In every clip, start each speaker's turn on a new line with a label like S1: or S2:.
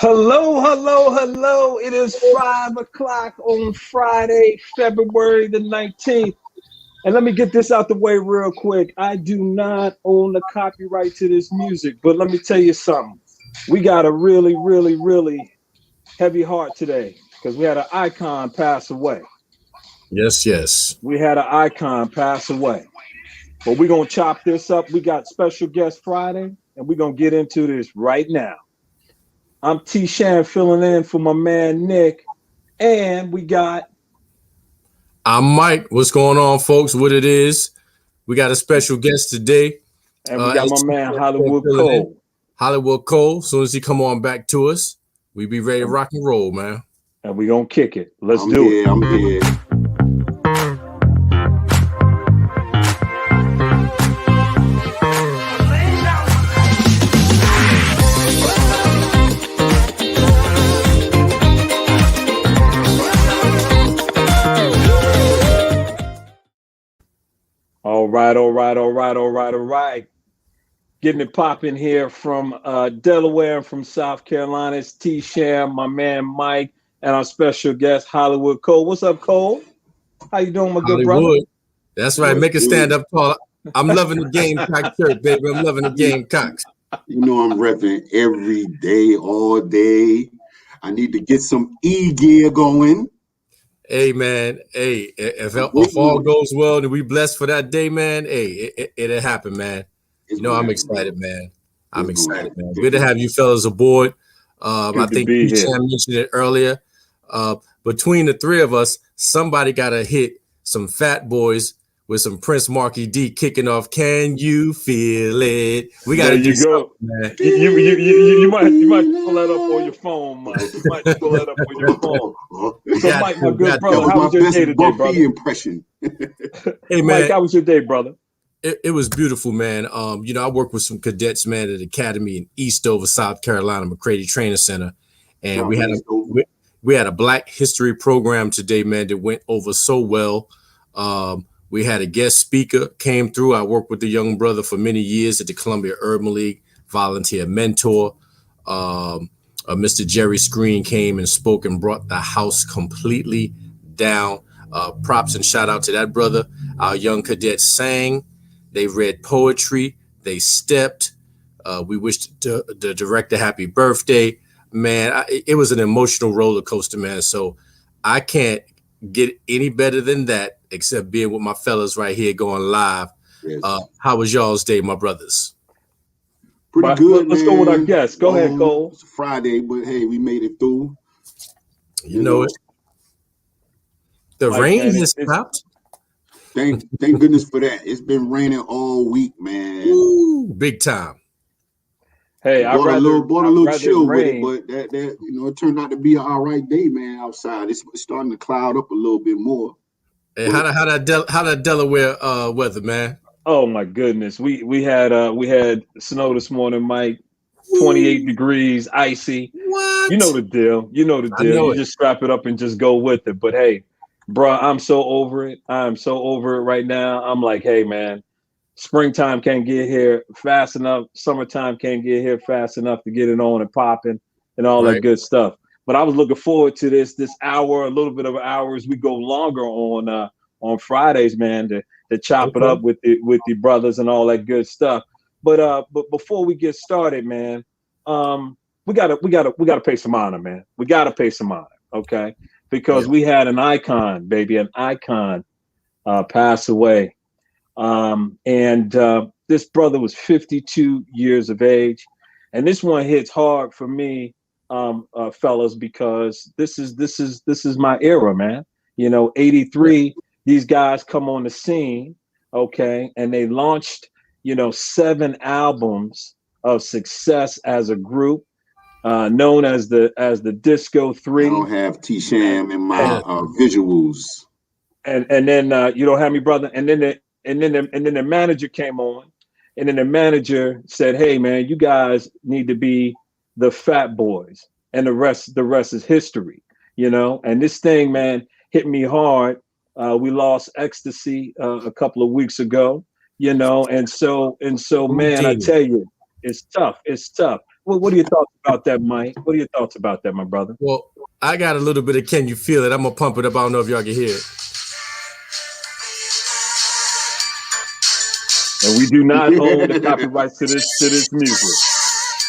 S1: Hello, hello, hello. It is 5 o'clock on Friday, February the 19th. And let me get this out the way real quick. I do not own the copyright to this music, but let me tell you something. We got a really, really, really heavy heart today because we had an icon pass away.
S2: Yes.
S1: We had an icon pass away. But we're going to chop this up. We got special guest Friday, and we're going to get into this right now. I'm T. Shan filling in for my man Nick, and we got.
S2: I'm Mike. What's going on, folks? What it is? We got a special guest today,
S1: and we got my man Hollywood Cole.
S2: Hollywood Cole. As soon as he come on back to us, we be ready to rock and roll, man.
S1: And we gonna kick it. Let's do it.
S3: I'm here.
S1: All right. Getting it popping here from Delaware and from South Carolina. It's T. Sham, my man Mike, and our special guest Hollywood Cole. What's up, Cole? How you doing, my good brother?
S2: That's right. Make it stand up tall. I'm loving the Gamecock shirt, baby. I'm loving the Gamecocks.
S3: You know I'm repping every day, all day. I need to get some e-gear going.
S2: Hey, man. Hey, if all goes well and we blessed for that day, man, hey, it'll happen, man. You know, I'm excited, man. I'm excited, man. Good to have you fellas aboard. I think Sam mentioned it earlier. Between the three of us, somebody got to hit some Fat Boys with some Prince Markie Dee kicking off. Can you feel it? We got to do something, man.
S1: You might pull that up on your phone, Mike. You might pull that up on your phone. So, Mike, my good brother, how was your day today, brother?
S3: Impression.
S2: Hey, man.
S1: Mike, how was your day, brother?
S2: It was beautiful, man. You know, I work with some cadets, man, at the academy in Eastover, South Carolina, McCready Training Center, and we had a Black History program today, man, that went over so well. We had a guest speaker came through. I worked with the young brother for many years at the Columbia Urban League, volunteer mentor. Mr. Jerry Screen came and spoke and brought the house completely down. Props and shout out to that brother. Our young cadets sang. They read poetry. They stepped. We wished the director happy birthday. Man, it was an emotional roller coaster, man. So I can't get any better than that except being with my fellas right here going live. Yes. How was y'all's day, my brothers?
S3: Pretty good,
S1: Let's go with our guests. Go ahead, Cole.
S3: It's Friday, but hey, we made it through.
S2: You know it. The rain has stopped.
S3: Thank goodness for that. It's been raining all week, man.
S2: Ooh, big time.
S1: Hey, I brought a
S3: little chill with it, but that it turned out to be an all right day, man. Outside, it's starting to cloud up a little bit more.
S2: Hey, how that Delaware weather, man?
S1: Oh my goodness, we had snow this morning, Mike. 28 degrees, icy.
S2: What?
S1: You know the deal. You just strap it up and just go with it. But hey, bro, I'm so over it. I'm so over it right now. I'm like, hey, man, springtime can't get here fast enough. Summertime can't get here fast enough to get it on and popping and all that good stuff. But I was looking forward to this hour, a little bit of hours. We go longer on Fridays, man, to chop it up with the brothers and all that good stuff. But before we get started, man, we gotta pay some honor, man. We gotta pay some honor, okay? Because we had an icon, baby, pass away. And this brother was 52 years of age. And this one hits hard for me, fellas, because this is my era, man. 83, these guys come on the scene, okay, and they launched, 7 albums of success as a group, known as the Disco 3.
S3: I don't have T-Sham in my visuals.
S1: And then you don't have me, brother. And then the manager came on, and then the manager said, "Hey, man, you guys need to be the Fat Boys." And the rest is history, And this thing, man, hit me hard. We lost Ecstasy a couple of weeks ago, And so, man, I tell you, it's tough. What are your thoughts about that, Mike? What are your thoughts about that, my brother?
S2: Well, I got a little bit of Can You Feel It? I'm gonna pump it up. I don't know if y'all can hear it.
S1: And we do not own the copyrights to this music,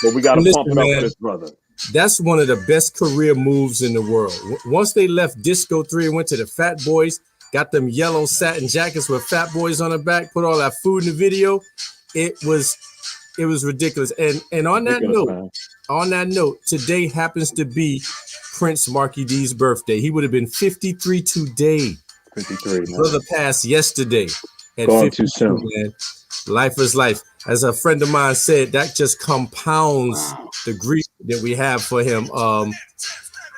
S1: but we got to pump it up for this brother.
S2: That's one of the best career moves in the world. Once they left Disco 3 and went to the Fat Boys, got them yellow satin jackets with Fat Boys on the back, put all that food in the video. It was ridiculous. And on that note, today happens to be Prince Markie Dee's birthday. He would have been 53 today.
S1: 53, man.
S2: Brother passed yesterday.
S1: Gone too soon,
S2: man. Life is life. As a friend of mine said, that just compounds the grief that we have for him.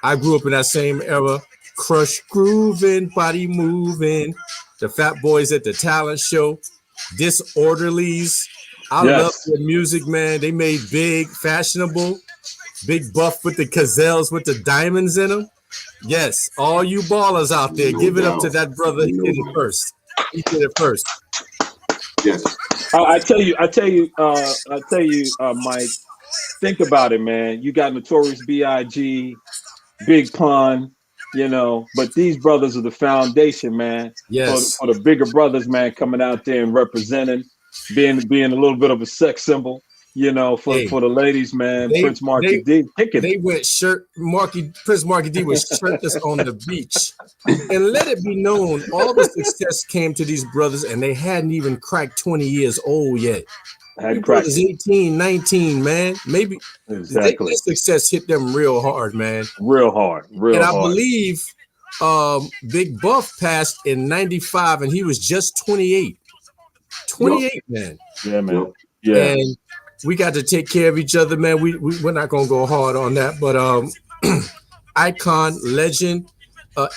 S2: I grew up in that same era. Crush grooving, body moving. The Fat Boys at the talent show. Disorderlies. I love their music, man. They made Big fashionable. Big Buff with the gazelles with the diamonds in them. Yes, all you ballers out there, give it up to that brother. He did it first. He did it first.
S3: Yes.
S1: I tell you, Mike. Think about it, man. You got Notorious B.I.G., Big Pun, but these brothers are the foundation, man.
S2: Yes.
S1: For the bigger brothers, man, coming out there and representing, being a little bit of a sex symbol. For the ladies, man, Prince Markie Dee kicking.
S2: They went Prince Markie Dee was shirtless on the beach. And let it be known, all the success came to these brothers, and they hadn't even cracked 20 years old yet. These brothers 18, 19, man. Maybe exactly. Their success hit them real hard, man.
S1: Real hard.
S2: And I believe Big Buff passed in 95, and he was just 28. 28, man.
S1: Yeah, man. Yeah.
S2: And we got to take care of each other, man. We're not gonna go hard on that, but icon, legend,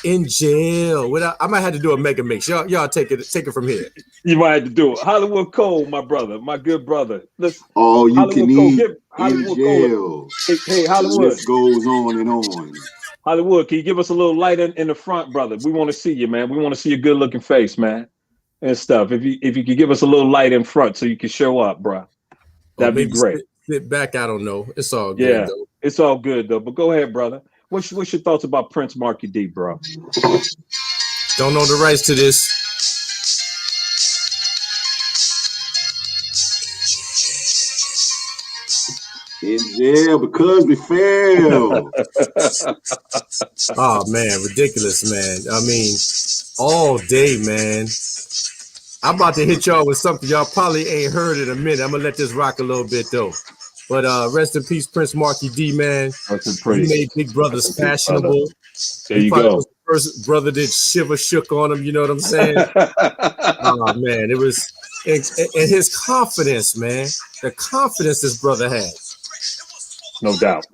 S2: in jail. I might have to do a mega mix. Y'all take it from here.
S1: You might have to do it. Hollywood Cole, my brother, my good brother. Listen,
S3: all you
S1: Hollywood
S3: can
S1: Cole,
S3: eat in jail.
S1: Hey, Hollywood.
S3: This goes on and on.
S1: Hollywood, can you give us a little light in the front, brother? We want to see you, man. We want to see your good looking face, man, and stuff. If you could give us a little light in front so you can show up, bro. That'd be great.
S2: Sit back. I don't know. It's all good. Yeah, though.
S1: It's all good though. But go ahead, brother. What's your thoughts about Prince Markie Dee, bro?
S2: Don't know the rights to this.
S3: In jail because we failed.
S2: Oh man, ridiculous, man. I mean, all day, man. I'm about to hit y'all with something y'all probably ain't heard in a minute. I'm gonna let this rock a little bit though. But rest in peace, Prince Markie Dee, man. He made big brothers fashionable.
S1: There you go.
S2: Was the first brother that shiver shook on him. You know what I'm saying? Oh man, it was and his confidence, man. The confidence this brother had.
S1: No doubt.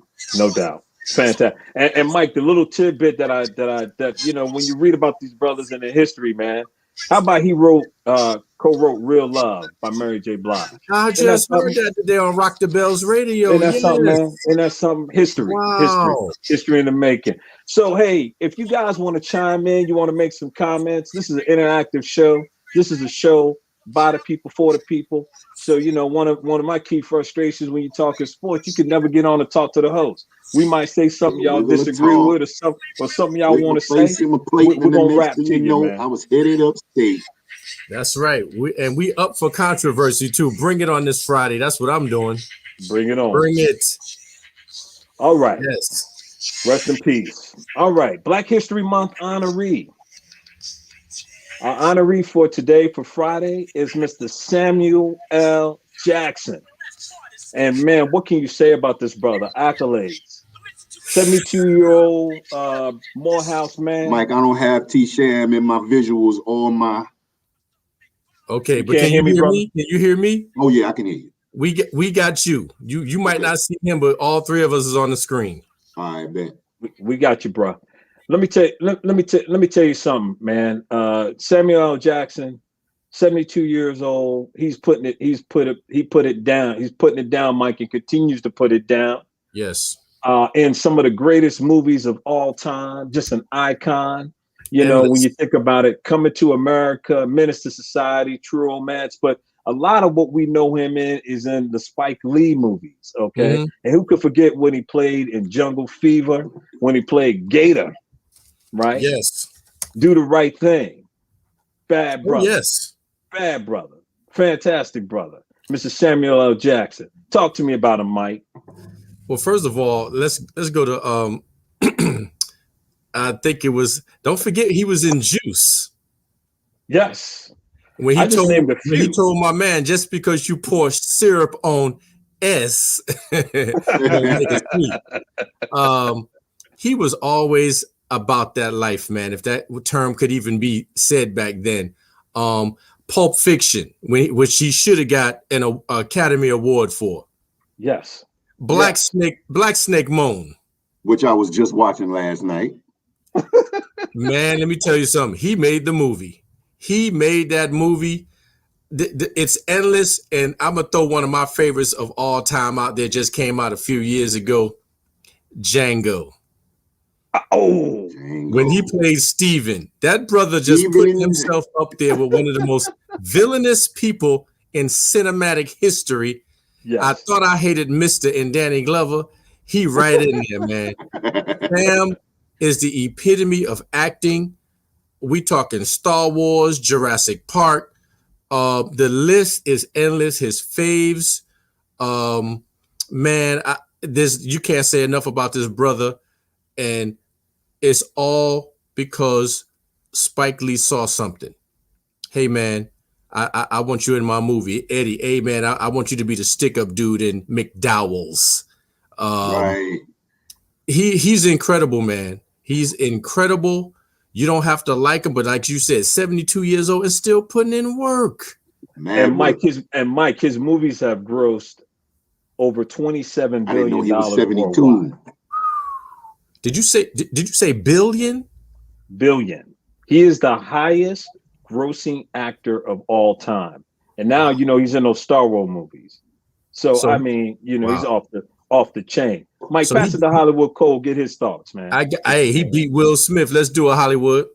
S1: Fantastic. And Mike, the little tidbit that when you read about these brothers and their history, man. How about he co-wrote "Real Love" by Mary J. Blige?
S2: I just heard that today on Rock the Bells Radio.
S1: And that's something, man. And that's something history.
S2: Wow.
S1: History in the making. So hey, if you guys want to chime in, you want to make some comments. This is an interactive show. This is a show by the people for the people. So one of my key frustrations when you talk in sports, you can never get on to talk to the host. We might say something y'all disagree with, or something y'all want to say. We're gonna rap to you, man.
S3: I was headed upstate.
S2: That's right. We up for controversy too. Bring it on this Friday. That's what I'm doing.
S1: Bring it on.
S2: Bring it.
S1: All right.
S2: Yes.
S1: Rest in peace. All right. Black History Month honoree. Our honoree for today, for Friday, is Mr. Samuel L. Jackson. And man, what can you say about this brother? Accolades. 72-year-old Morehouse man.
S3: Mike, I don't have T-Sham in my visuals or my.
S2: Okay, but can you hear me? Can you hear me?
S3: Oh yeah, I can hear you.
S2: We got you. You might not see him, but all three of us is on the screen.
S3: All right, bet.
S1: We got you, bro. Let me tell you something, man. Samuel L. Jackson, 72 years old. He put it down. He's putting it down, Mike, and continues to put it down.
S2: Yes.
S1: In some of the greatest movies of all time, just an icon. When you think about it, Coming to America, Menace to Society, True Romance. But a lot of what we know him in is in the Spike Lee movies, okay?
S2: Mm-hmm.
S1: And who could forget when he played in Jungle Fever, when he played Gator, right?
S2: Yes.
S1: Do the Right Thing. Bad brother.
S2: Oh, yes.
S1: Bad brother. Fantastic brother. Mr. Samuel L. Jackson. Talk to me about him, Mike.
S2: Well, first of all, let's go to I think it was, don't forget he was in Juice.
S1: Yes.
S2: When he told my man, just because you pour syrup on S, don't make it sweet. He was always about that life, man. If that term could even be said back then. Pulp Fiction, which he should have got an Academy Award for.
S1: Yes.
S2: Black Snake Moan,
S3: which I was just watching last night.
S2: Man, let me tell you something. He made the movie. He made that movie. It's endless, and I'm gonna throw one of my favorites of all time out there. Just came out a few years ago. Django.
S1: Oh,
S2: when he played Steven, that brother just put himself up there with one of the most villainous people in cinematic history. Yes. I thought I hated Mr. and Danny Glover. He right in there, man. Sam is the epitome of acting. We talking Star Wars, Jurassic Park. The list is endless. His faves, man. You can't say enough about this brother, and it's all because Spike Lee saw something. Hey, man, I want you in my movie, Eddie. Hey, man, I want you to be the stick-up dude in McDowell's.
S3: Right.
S2: He's incredible, man. He's incredible. You don't have to like him, but like you said, 72 years old and still putting in work.
S3: Man,
S1: and Mike, his movies have grossed over $27 billion.
S3: I didn't know he was 72.
S1: Worldwide.
S2: Did you say billion?
S1: Billion. He is the highest grossing actor of all time. And now, he's in those Star Wars movies. So I mean, he's off the chain. Mike, so pass it to Hollywood Cole, get his thoughts, man.
S2: He beat Will Smith. Let's do a Hollywood.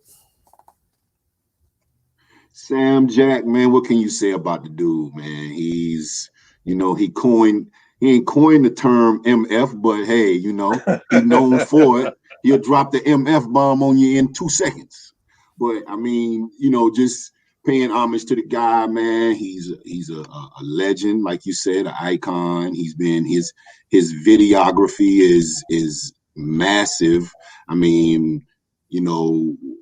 S3: Sam Jack, man, what can you say about the dude, man? He's, he ain't coined the term MF, but hey, he's known for it. He'll drop the MF bomb on you in 2 seconds. But I mean, just paying homage to the guy, man. He's a legend, like you said, an icon. He's been his videography is massive. I mean,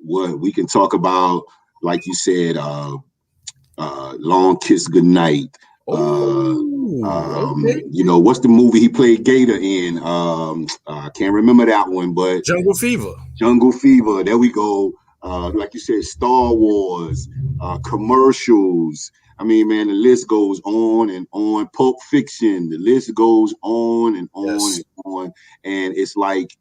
S3: what we can talk about, like you said, Long Kiss Goodnight.
S2: Okay.
S3: What's the movie he played Gator in? I can't remember that one, but
S2: Jungle Fever.
S3: There we go. Like you said, Star Wars, commercials. I mean, man, the list goes on and on. Pulp Fiction, the list goes on and on and on. And it's like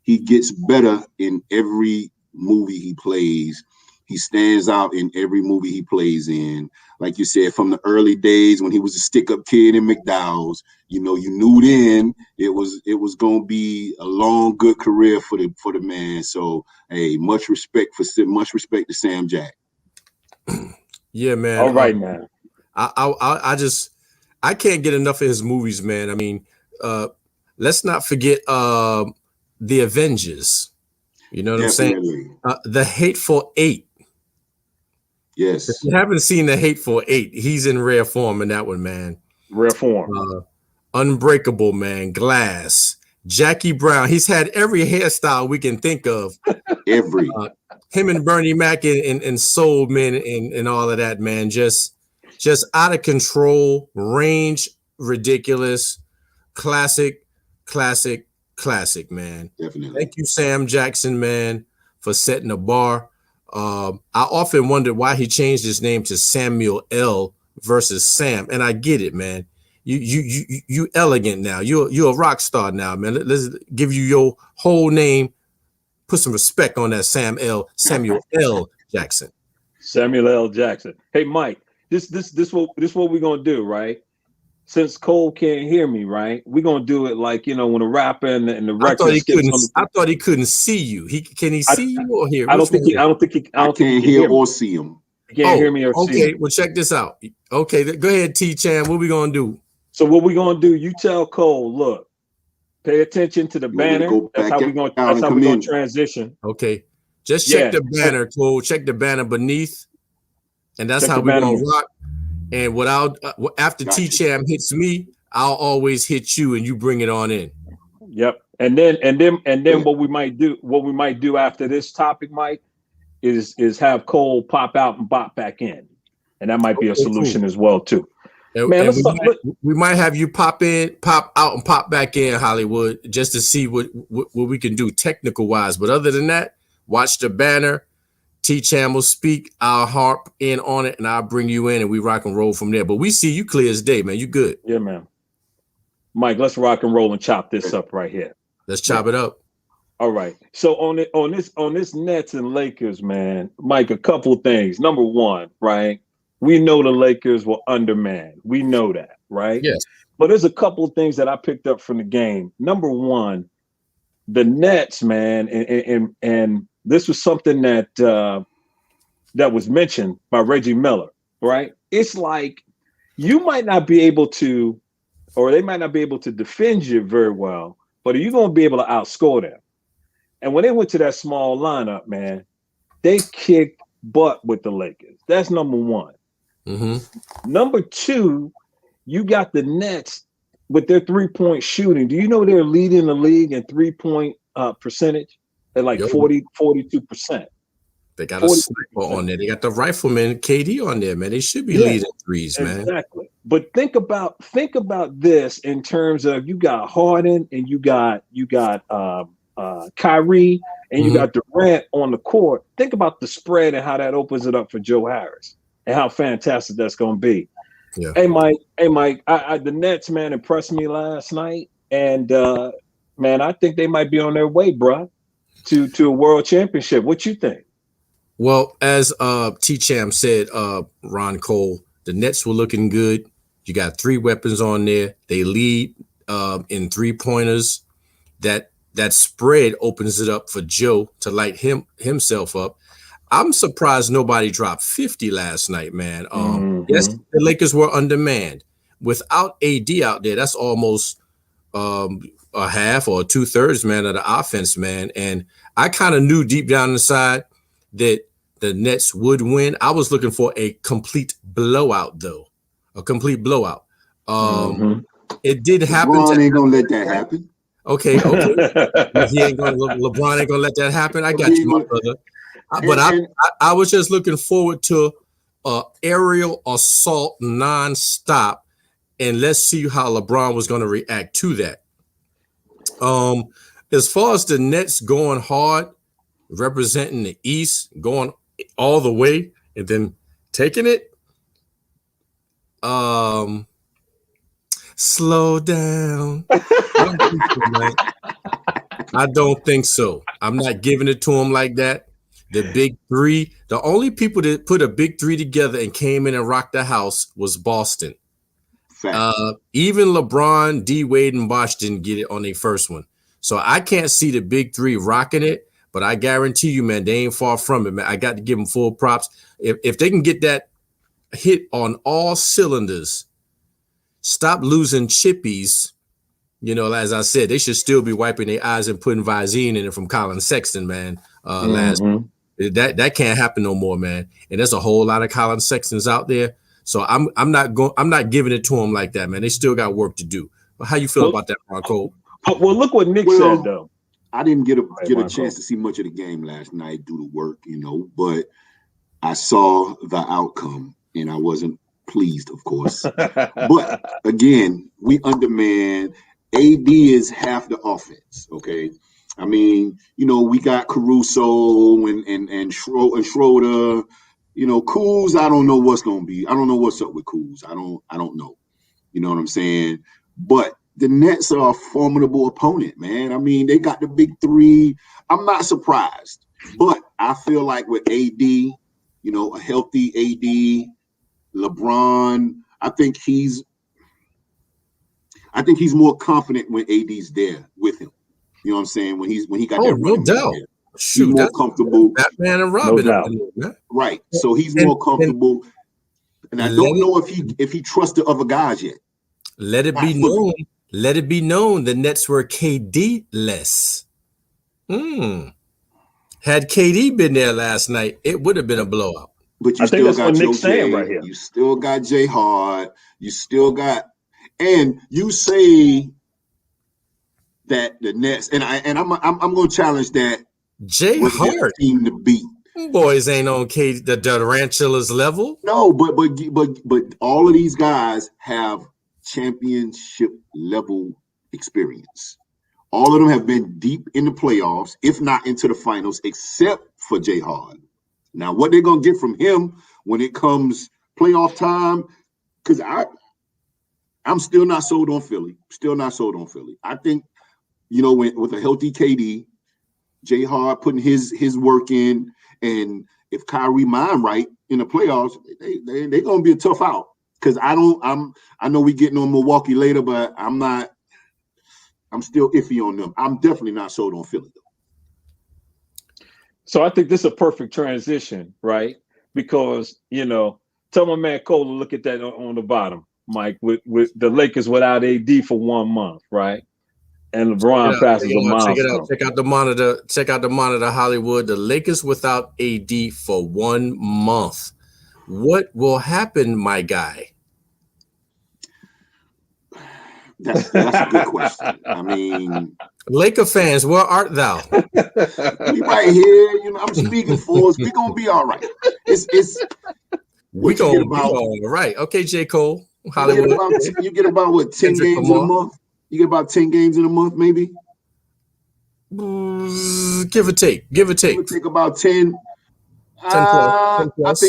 S3: he gets better in every movie he plays. He stands out in every movie he plays in. Like you said, from the early days when he was a stick-up kid in McDowell's, you knew then it was gonna be a long, good career for the man. So, hey, much respect to Sam Jack.
S2: Yeah, man.
S1: All right, man.
S2: I can't get enough of his movies, man. I mean, let's not forget The Avengers. You know what
S3: Definitely.
S2: I'm saying? The Hateful Eight.
S3: Yes.
S2: If you haven't seen The Hateful Eight, he's in rare form in that one, man.
S1: Rare form.
S2: Unbreakable, man. Glass. Jackie Brown. He's had every hairstyle we can think of.
S3: Every.
S2: Him and Bernie Mac and Soul Men and all of that, man. Just out of control. Range. Ridiculous. Classic, man.
S3: Definitely.
S2: Thank you, Sam Jackson, man, for setting the bar. I often wondered why he changed his name to Samuel L. versus Sam, and I get it, man. You elegant now. You're a rock star now, man. Let's give you your whole name. Put some respect on that, Samuel L. Jackson.
S1: Samuel L. Jackson. Hey, Mike, this what we're gonna do, right? Since Cole can't hear me, right? We're gonna do it like when a rapper and the record.
S2: I thought he couldn't see you. Can he see you or hear?
S1: I don't think he
S3: can't hear or see him.
S1: You can't hear me or see me.
S2: Okay, well, check this out. Okay, go ahead, T-Cham. What we gonna do?
S1: So what we gonna do? You tell Cole, look, pay attention to the banner. That's how we gonna transition.
S2: Okay, just check the banner, Cole. Check the banner beneath, and that's how we're gonna rock. And after T-Cham hits me, I'll always hit you, and you bring it on in.
S1: Yep. And then what we might do after this topic, Mike, is have Cole pop out and bop back in, and that might be a solution as well too.
S2: And,
S1: man,
S2: and we might have you pop out and pop back in, Hollywood, just to see what we can do technical wise. But other than that, watch the banner. T-Cham will speak. I'll harp in on it, and I'll bring you in, and we rock and roll from there. But we see you clear as day, man. You good?
S1: Yeah, man. Mike, let's rock and roll and chop this up right here.
S2: Let's chop it up.
S1: All right. So on this Nets and Lakers, man, Mike, a couple things. Number one, right? We know the Lakers were undermanned. We know that, right?
S2: Yes.
S1: But there's a couple of things that I picked up from the game. Number one, the Nets, man, and this was something that was mentioned by Reggie Miller, right? It's like you might not be able to, or they might not be able to defend you very well, but are you going to be able to outscore them? And when they went to that small lineup, man, they kicked butt with the Lakers. That's number one.
S2: Mm-hmm.
S1: Number two, you got the Nets with their 3-point shooting. Do you know they're leading the league in 3-point percentage at like 42%?
S2: They got a sniper on there. They got the rifleman KD on there, man. They should be leading threes, man.
S1: Exactly. But think about this in terms of you got Harden and you got Kyrie and you got Durant on the court. Think about the spread and how that opens it up for Joe Harris and how fantastic that's going to be.
S2: Yeah.
S1: Hey, Mike, the Nets, man, impressed me last night. And, man, I think they might be on their way, bro, to a world championship. What you think?
S2: Well, as T-Cham said, Ron Cole, the Nets were looking good. You got 3 weapons on there. They lead in 3-pointers. That spread opens it up for Joe to light himself up. I'm surprised nobody dropped 50 last night, man. Yes, the Lakers were undermanned. Without AD out there, that's almost a half or 2/3, man, of the offense, man. And I kind of knew deep down inside that the Nets would win. I was looking for a complete blowout, though. A complete blowout. It did happen.
S3: LeBron ain't gonna let that happen.
S2: Okay. LeBron ain't gonna let that happen. I got you, my brother. But I was just looking forward to aerial assault nonstop, and let's see how LeBron was going to react to that. As far as the Nets going hard, representing the East, going all the way, and then taking it. Slow down. I don't think so. I'm not giving it to them like that. The big 3, the only people that put a big 3 together and came in and rocked the house was Boston. Even LeBron, D Wade, and Bosh didn't get it on their first one. So I can't see the big 3 rocking it, but I guarantee you, man, they ain't far from it, man. I got to give them full props. If they can get that hit on all cylinders, stop losing chippies, you know, as I said, they should still be wiping their eyes and putting Visine in it from Colin Sexton, man. That can't happen no more, man. And there's a whole lot of Colin Sextons out there. So I'm not giving it to them like that, man. They still got work to do. But how you feel about that, Ron Cole?
S1: Well, look what Nick said, though.
S3: I didn't get a chance to see much of the game last night due to work, you know, but I saw the outcome and I wasn't pleased, of course. But again, we undermanned. AD is half the offense, okay? I mean, you know, we got Caruso and Schroeder. You know, Kuz, I don't know what's gonna be. I don't know what's up with Kuz. I don't know. You know what I'm saying? But the Nets are a formidable opponent, man. I mean, they got the big 3. I'm not surprised, but I feel like with AD, you know, a healthy AD, LeBron, I think he's more confident when AD's there with him. You know what I'm saying? When he got that
S2: no doubt. Shoot,
S3: he's more comfortable.
S2: Batman and Robin.
S3: No, right. So he's more comfortable. And I don't know if he trusts the other guys yet.
S2: Let it be known. Let it be known the Nets were KD less. Had KD been there last night, it would have been a blowout.
S3: But you still got Joe Jay, right here. You still got Jay Hard. You still got, and you say that the Nets, and I'm going to challenge that.
S2: Jay Hard
S3: team to beat.
S2: Boys ain't on the Tarantulas level.
S3: No, but all of these guys have championship level experience. All of them have been deep in the playoffs, if not into the finals, except for Jay Hard. Now, what they're gonna get from him when it comes playoff time, because I'm still not sold on Philly. Still not sold on Philly. I think, with a healthy KD, Jay Hard putting his work in. And if Kyrie mind right in the playoffs, they're gonna be a tough out. Because I know we getting on Milwaukee later, but I'm still iffy on them. I'm definitely not sold on Philly though.
S1: So I think this is a perfect transition, right? Because tell my man Cole to look at that on the bottom, Mike, with the Lakers without AD for 1 month, right? And LeBron passes a milestone.
S2: Check it out. Check out the monitor. Check out the monitor, Hollywood. The Lakers without AD for 1 month. What will happen, my guy?
S3: That's a good question. I mean,
S2: Laker fans, where art thou?
S3: We right here. I'm speaking for us. We're gonna be all right.
S2: We're gonna be all right. Okay, J. Cole, Hollywood.
S3: You get about what, 10 games in a month? You get about 10 games in a month, maybe?
S2: Give or take.
S3: Give or take about 10. 10 plus.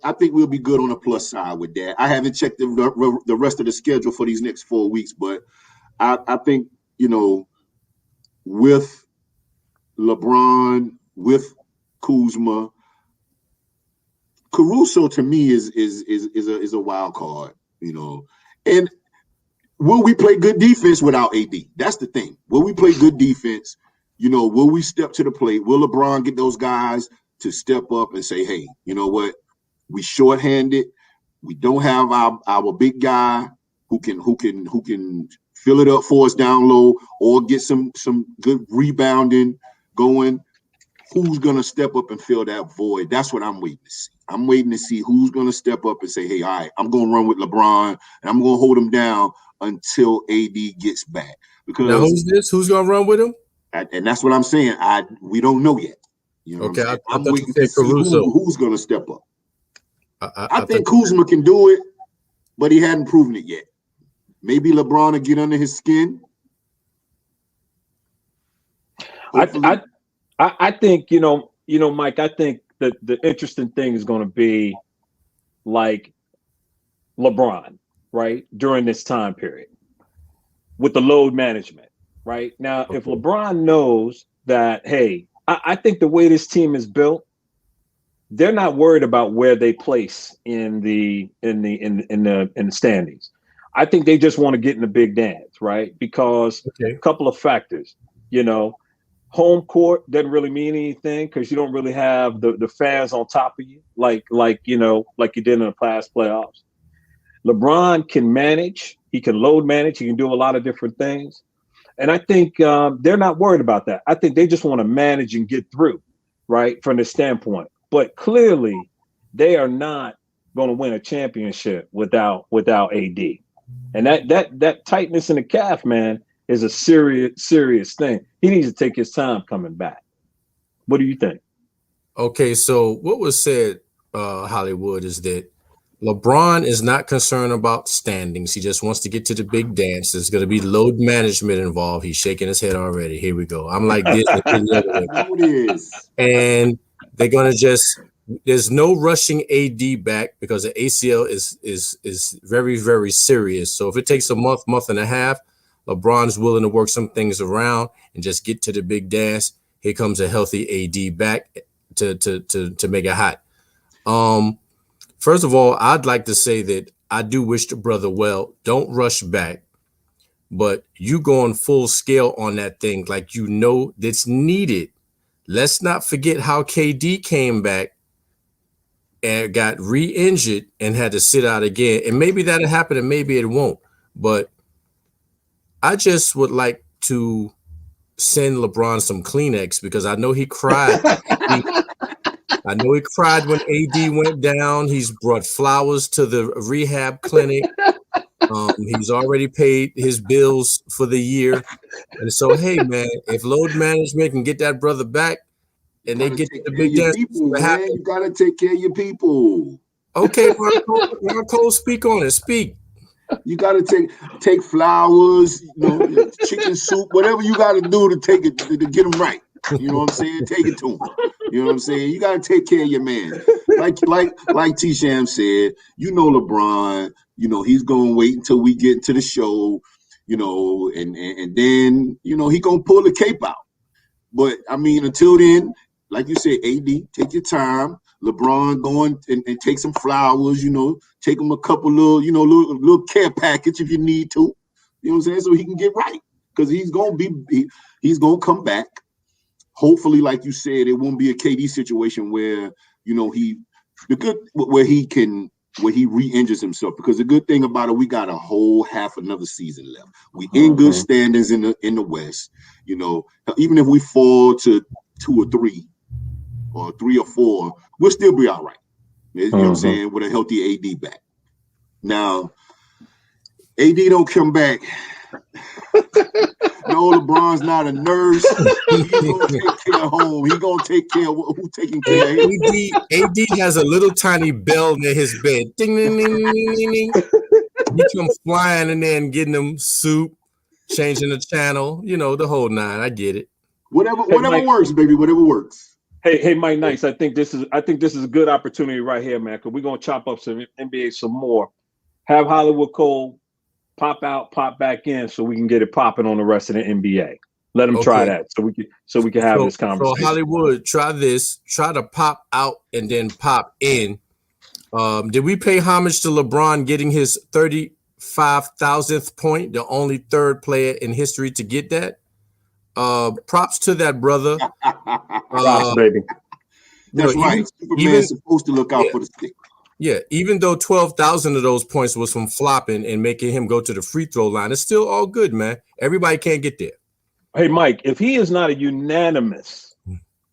S3: I think we'll be good on the plus side with that. I haven't checked the rest of the schedule for these next 4 weeks, but I think, with LeBron, with Kuzma, Caruso to me is a wild card, and will we play good defense without AD? That's the thing. Will we play good defense? Will we step to the plate? Will LeBron get those guys to step up and say, hey, you know what? We shorthanded. We don't have our big guy who can fill it up for us down low or get some good rebounding going. Who's gonna step up and fill that void? That's what I'm waiting to see. I'm waiting to see who's gonna step up and say, hey, all right, I'm gonna run with LeBron and I'm gonna hold him down until AD gets back. Because
S2: now who's this? Who's gonna run with him?
S3: And that's what I'm saying. We don't know yet.
S2: Okay,
S3: I'm waiting to see who's gonna step up. I think Kuzma can do it, but he hadn't proven it yet. Maybe LeBron will get under his skin.
S1: I think Mike. I think that the interesting thing is going to be like LeBron, right, during this time period with the load management. Right now, if LeBron knows that, hey, I think the way this team is built, they're not worried about where they place in the standings. I think they just want to get in the big dance, right? Because a couple of factors, home court doesn't really mean anything because you don't really have the fans on top of you, like you did in the past playoffs. LeBron can manage, he can load manage, he can do a lot of different things. And I think they're not worried about that. I think they just want to manage and get through, right, from this standpoint. But clearly, they are not going to win a championship without AD. And that tightness in the calf, man, is a serious thing. He needs to take his time coming back. What do you think?
S2: Okay, so what was said, Hollywood, is that LeBron is not concerned about standings. He just wants to get to the big dance. There's going to be load management involved. He's shaking his head already. Here we go. I'm like this. And they're going to there's no rushing AD back because the ACL is very, very serious. So if it takes a month and a half, LeBron's willing to work some things around and just get to the big dance. Here comes a healthy AD back to make it hot. First of all, I'd like to say that I do wish the brother well. Don't rush back, but you going full scale on that thing like that's needed. let's not forget how KD came back and got re-injured and had to sit out again. And maybe that'll happen and maybe it won't. But I just would like to send LeBron some Kleenex because I know he cried. I know he cried when AD went down. He's brought flowers to the rehab clinic. He's already paid his bills for the year. And so, hey, man, if load management can get that brother back and they get to the big dance,
S3: you got to take care of your people.
S2: Okay, Marco, speak on it. Speak.
S3: You got to take flowers, chicken soup, whatever you got to do to take it to get them right. You know what I'm saying? Take it to him. You know what I'm saying? You got to take care of your man. Like T-Sham said, LeBron, he's going to wait until we get to the show, and then, he going to pull the cape out. But, I mean, until then, like you said, AD, take your time. LeBron going and take some flowers, take him a couple little care package if you need to. You know what I'm saying? So he can get right. Because he's going to come back. Hopefully, like you said, it won't be a KD situation where, he re-injures himself. Because the good thing about it, we got a whole half another season left. We in good standings in the West. Even if we fall to 2 or 3 or 3 or 4, we'll still be all right. You know what I'm saying? With a healthy AD back. Now, AD don't come back. No, LeBron's not a nurse. He's gonna take care of home. He's gonna take care of who's taking care of him.
S2: AD has a little tiny bell near his bed. Ding, ding, ding, ding, ding, ding. He comes flying in there and getting them soup, changing the channel, the whole 9. I get it.
S3: Whatever works, baby. Whatever works.
S1: Hey, Mike Nice. I think this is a good opportunity right here, man. Because we're gonna chop up some NBA some more. Have Hollywood Cole pop out, pop back in, so we can get it popping on the rest of the NBA. Let them try that, so we can have this conversation.
S2: So Hollywood, try this. Try to pop out and then pop in. Did we pay homage to LeBron getting his 35,000th point? The only third player in history to get that. Props to that brother.
S1: Props, baby.
S3: That's right. Superman's supposed to look out for the stick.
S2: Yeah, even though 12,000 of those points was from flopping and making him go to the free throw line, it's still all good, man. Everybody can't get there.
S1: Hey, Mike, if he is not a unanimous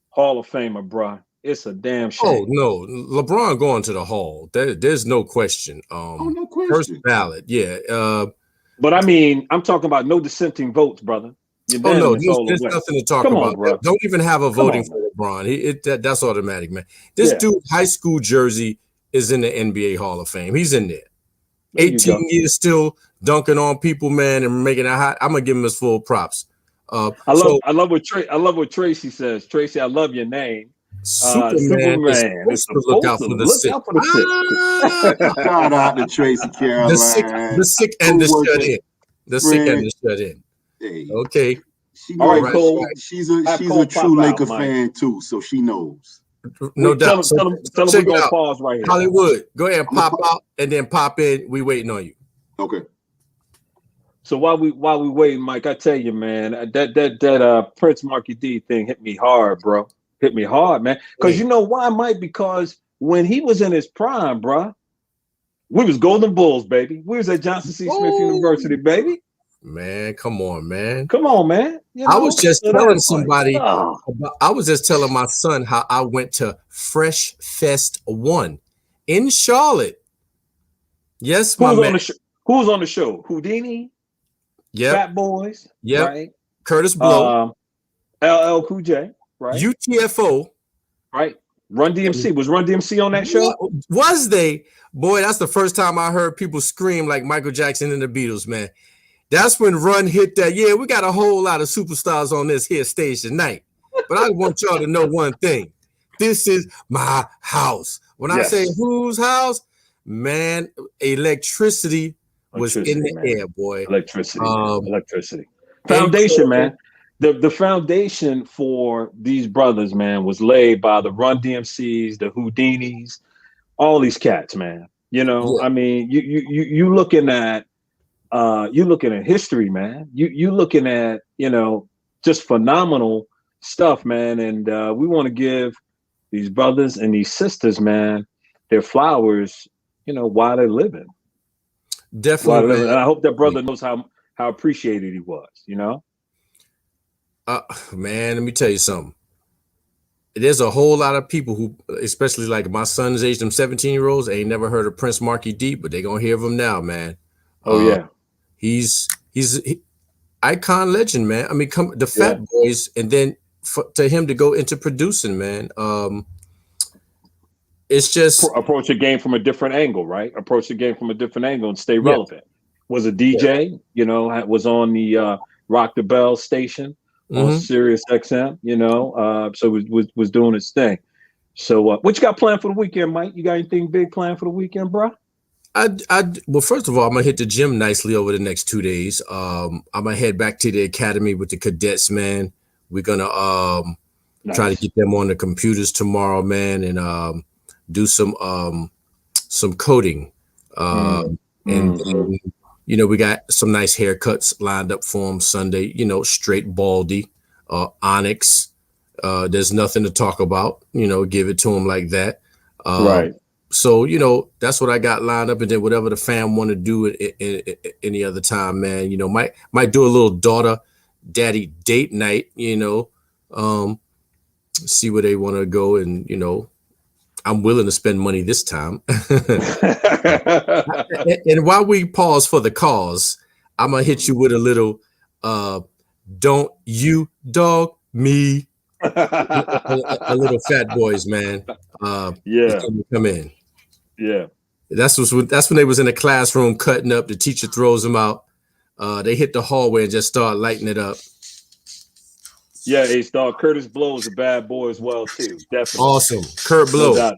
S1: Hall of Famer, bro, it's a damn shame.
S2: Oh, no. LeBron going to the Hall. There's no question.
S3: No question.
S2: First ballot, yeah.
S1: But I mean, I'm talking about no dissenting votes, brother.
S2: There's nothing to talk about. Bro. Don't even have a voting for LeBron. That's automatic, man. This dude, high school jersey, is in the NBA Hall of Fame. He's in there. 18 years still dunking on people, man, and making it hot. I'm gonna give him his full props.
S1: I love what Tracy says. Tracy, I love your name.
S2: Superman is supposed to look out for the sick.
S3: Shout out to Tracy Caroline.
S2: The sick and the shut in. The sick and the shut in.
S3: Hey.
S2: Okay.
S3: All right, Cole. She's a true Laker fan too, so she knows.
S2: No doubt.
S1: Tell them we're gonna pause right here.
S2: Hollywood, go ahead and pop out and then pop in. We waiting on you.
S3: Okay.
S1: So while we waiting, Mike, I tell you, man, that Prince Markie Dee thing hit me hard, bro. Hit me hard, man. Because you know why, Mike? Because when he was in his prime, bro, we was Golden Bulls, baby. We was at Johnson C. Smith University, baby.
S2: Man, come on, man.
S1: Come on, man.
S2: I was just telling somebody, I was just telling my son how I went to Fresh Fest 1 in Charlotte. Yes, my man.
S1: Who's on the show? Houdini?
S2: Yeah.
S1: Fat Boys?
S2: Yeah.
S1: Right?
S2: Curtis Blow.
S1: LL Cool J, right?
S2: UTFO.
S1: Right. Run DMC. Was Run DMC on that show?
S2: Was they? Boy, that's the first time I heard people scream like Michael Jackson and the Beatles, man. That's when Run hit that. Yeah, we got a whole lot of superstars on this here stage tonight. But I want y'all to know one thing. This is my house. When I say whose house, man, electricity was in the air, boy.
S1: Electricity. Electricity. Foundation, man. The foundation for these brothers, man, was laid by the Run DMCs, the Houdinis, all these cats, man. I mean, you looking at history, man. You looking at, just phenomenal stuff, man. And we want to give these brothers and these sisters, man, their flowers, while they're living.
S2: Definitely, man.
S1: And I hope that brother knows how appreciated he was,
S2: Man, let me tell you something. There's a whole lot of people who, especially like my son's age, them 17-year-olds, ain't never heard of Prince Markie Dee, but they gonna hear of him now, man.
S1: Oh yeah,
S2: he's icon legend, man. I mean, the Fat Boys, and then to him to go into producing, man. It's just
S1: approach the game from a different angle, right? Approach the game from a different angle and stay relevant. Was a DJ, was on the Rock the Bell station. On Sirius XM, so was doing its thing. So what you got planned for the weekend, Mike? You got anything big planned for the weekend, bro?
S2: Well, first of all, I'm gonna hit the gym nicely over the next 2 days. I'm gonna head back to the academy with the cadets, man. We're gonna try to get them on the computers tomorrow, man, and do some coding. And we got some nice haircuts lined up for them Sunday, straight baldy, onyx. There's nothing to talk about, give it to them like that.
S1: Right.
S2: So, that's what I got lined up. And then whatever the fam want to do any other time, man, might do a little daughter daddy date night, see where they want to go. And, I'm willing to spend money this time. And while we pause for the cause, I'm going to hit you with a little, don't you dog me. a little Fat Boys, man. Come in.
S1: Yeah.
S2: That's when they was in the classroom cutting up. The teacher throws them out. They hit the hallway and just start lighting it up.
S1: Yeah, A-Star. Curtis Blow is a bad boy as well, too. Definitely.
S2: Awesome. Kurt Blow.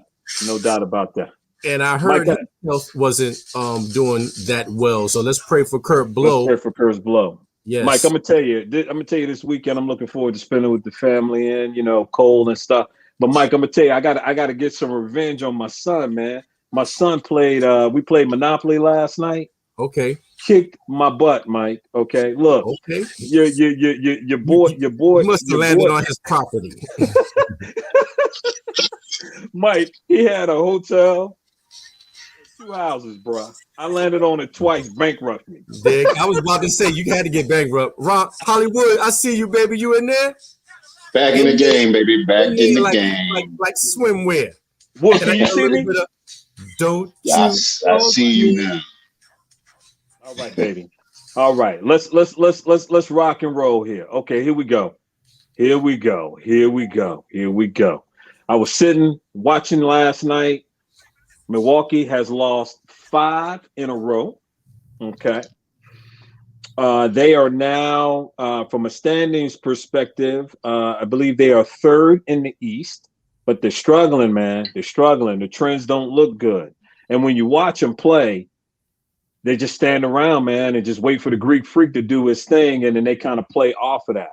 S1: No doubt about that.
S2: And I heard his health wasn't doing that well. So let's pray for Kurt Blow.
S1: Let's pray for Kurt Blow.
S2: Yes.
S1: Mike, I'm gonna tell you this weekend I'm looking forward to spending with the family and Cole and stuff. But Mike, I'm gonna tell you, I gotta get some revenge on my son, man. My son played we played Monopoly last night.
S2: Okay.
S1: Kicked my butt, Mike. Okay. Look.
S2: Okay.
S1: Your boy
S2: you must have landed on his property.
S1: Mike, he had a hotel, 2 houses, bro. I landed on it twice, bankrupt me.
S2: I was about to say you had to get bankrupt. Ron Hollywood, I see you, baby. You in there?
S3: Back in the game, baby. Back in the game.
S2: Like swimwear.
S1: What? Can you see me?
S2: Don't you?
S3: I see you now.
S1: All right, baby. All right, let's rock and roll here. Okay, here we go. I was sitting watching last night. Milwaukee has lost 5 in a row. Okay. They are now, from a standings perspective, I believe they are 3rd in the East, but they're struggling, man. They're struggling. The trends don't look good. And when you watch them play, they just stand around, man, and just wait for the Greek Freak to do his thing, and then they kind of play off of that.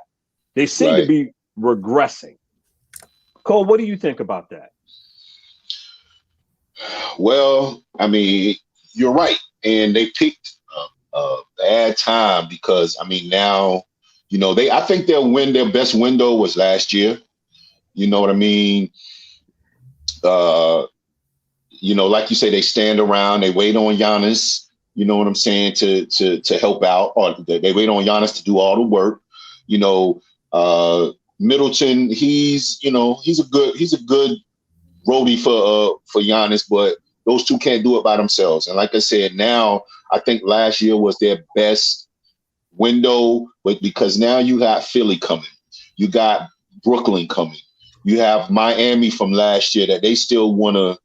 S1: They seem to be regressing. Cole, what do you think about that?
S3: Well, I mean, you're right. And they picked a bad time because, I mean, now, I think they'll win. Their best window was last year. You know what I mean? Like you say, they stand around, they wait on Giannis, you know what I'm saying, to help out, or they wait on Giannis to do all the work. Middleton, he's a good roadie for Giannis, but those two can't do it by themselves. And like I said, now I think last year was their best window, but because now you got Philly coming, you got Brooklyn coming, you have Miami from last year that they still want to,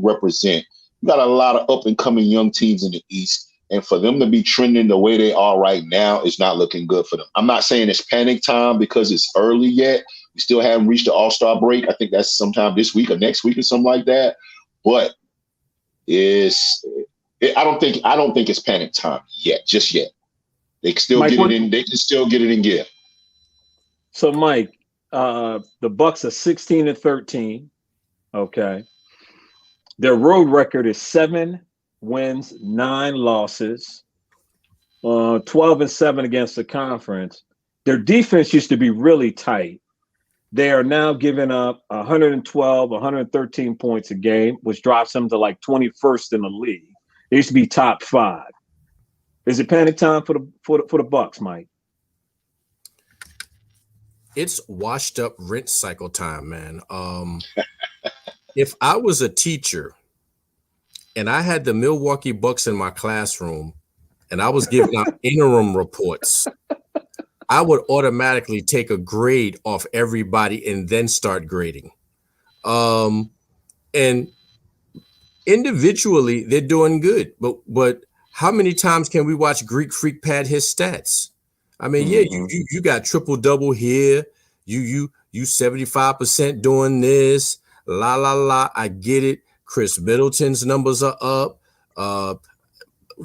S3: represent. You got a lot of up and coming young teams in the East. And for them to be trending the way they are right now is not looking good for them. I'm not saying it's panic time because it's early yet. We still haven't reached the All-Star break. I think that's sometime this week or next week or something like that. But I don't think it's panic time just yet. They can still get it in. They can still get it in gear.
S1: So, Mike, the Bucks are 16-13. Okay, their road record is 7 wins, 9 losses, 12-7 against the conference. Their defense used to be really tight. They are now giving up 112, 113 points a game, which drops them to like 21st in the league. They used to be top 5. Is it panic time for the Bucks, Mike?
S2: It's washed up rent cycle time, man. If I was a teacher and I had the Milwaukee Bucks in my classroom and I was giving out interim reports, I would automatically take a grade off everybody and then start grading. And individually, they're doing good. But how many times can we watch Greek Freak pad his stats? I mean, yeah, you got triple double here. You 75% doing this. La la la. I get it. Chris Middleton's numbers are up.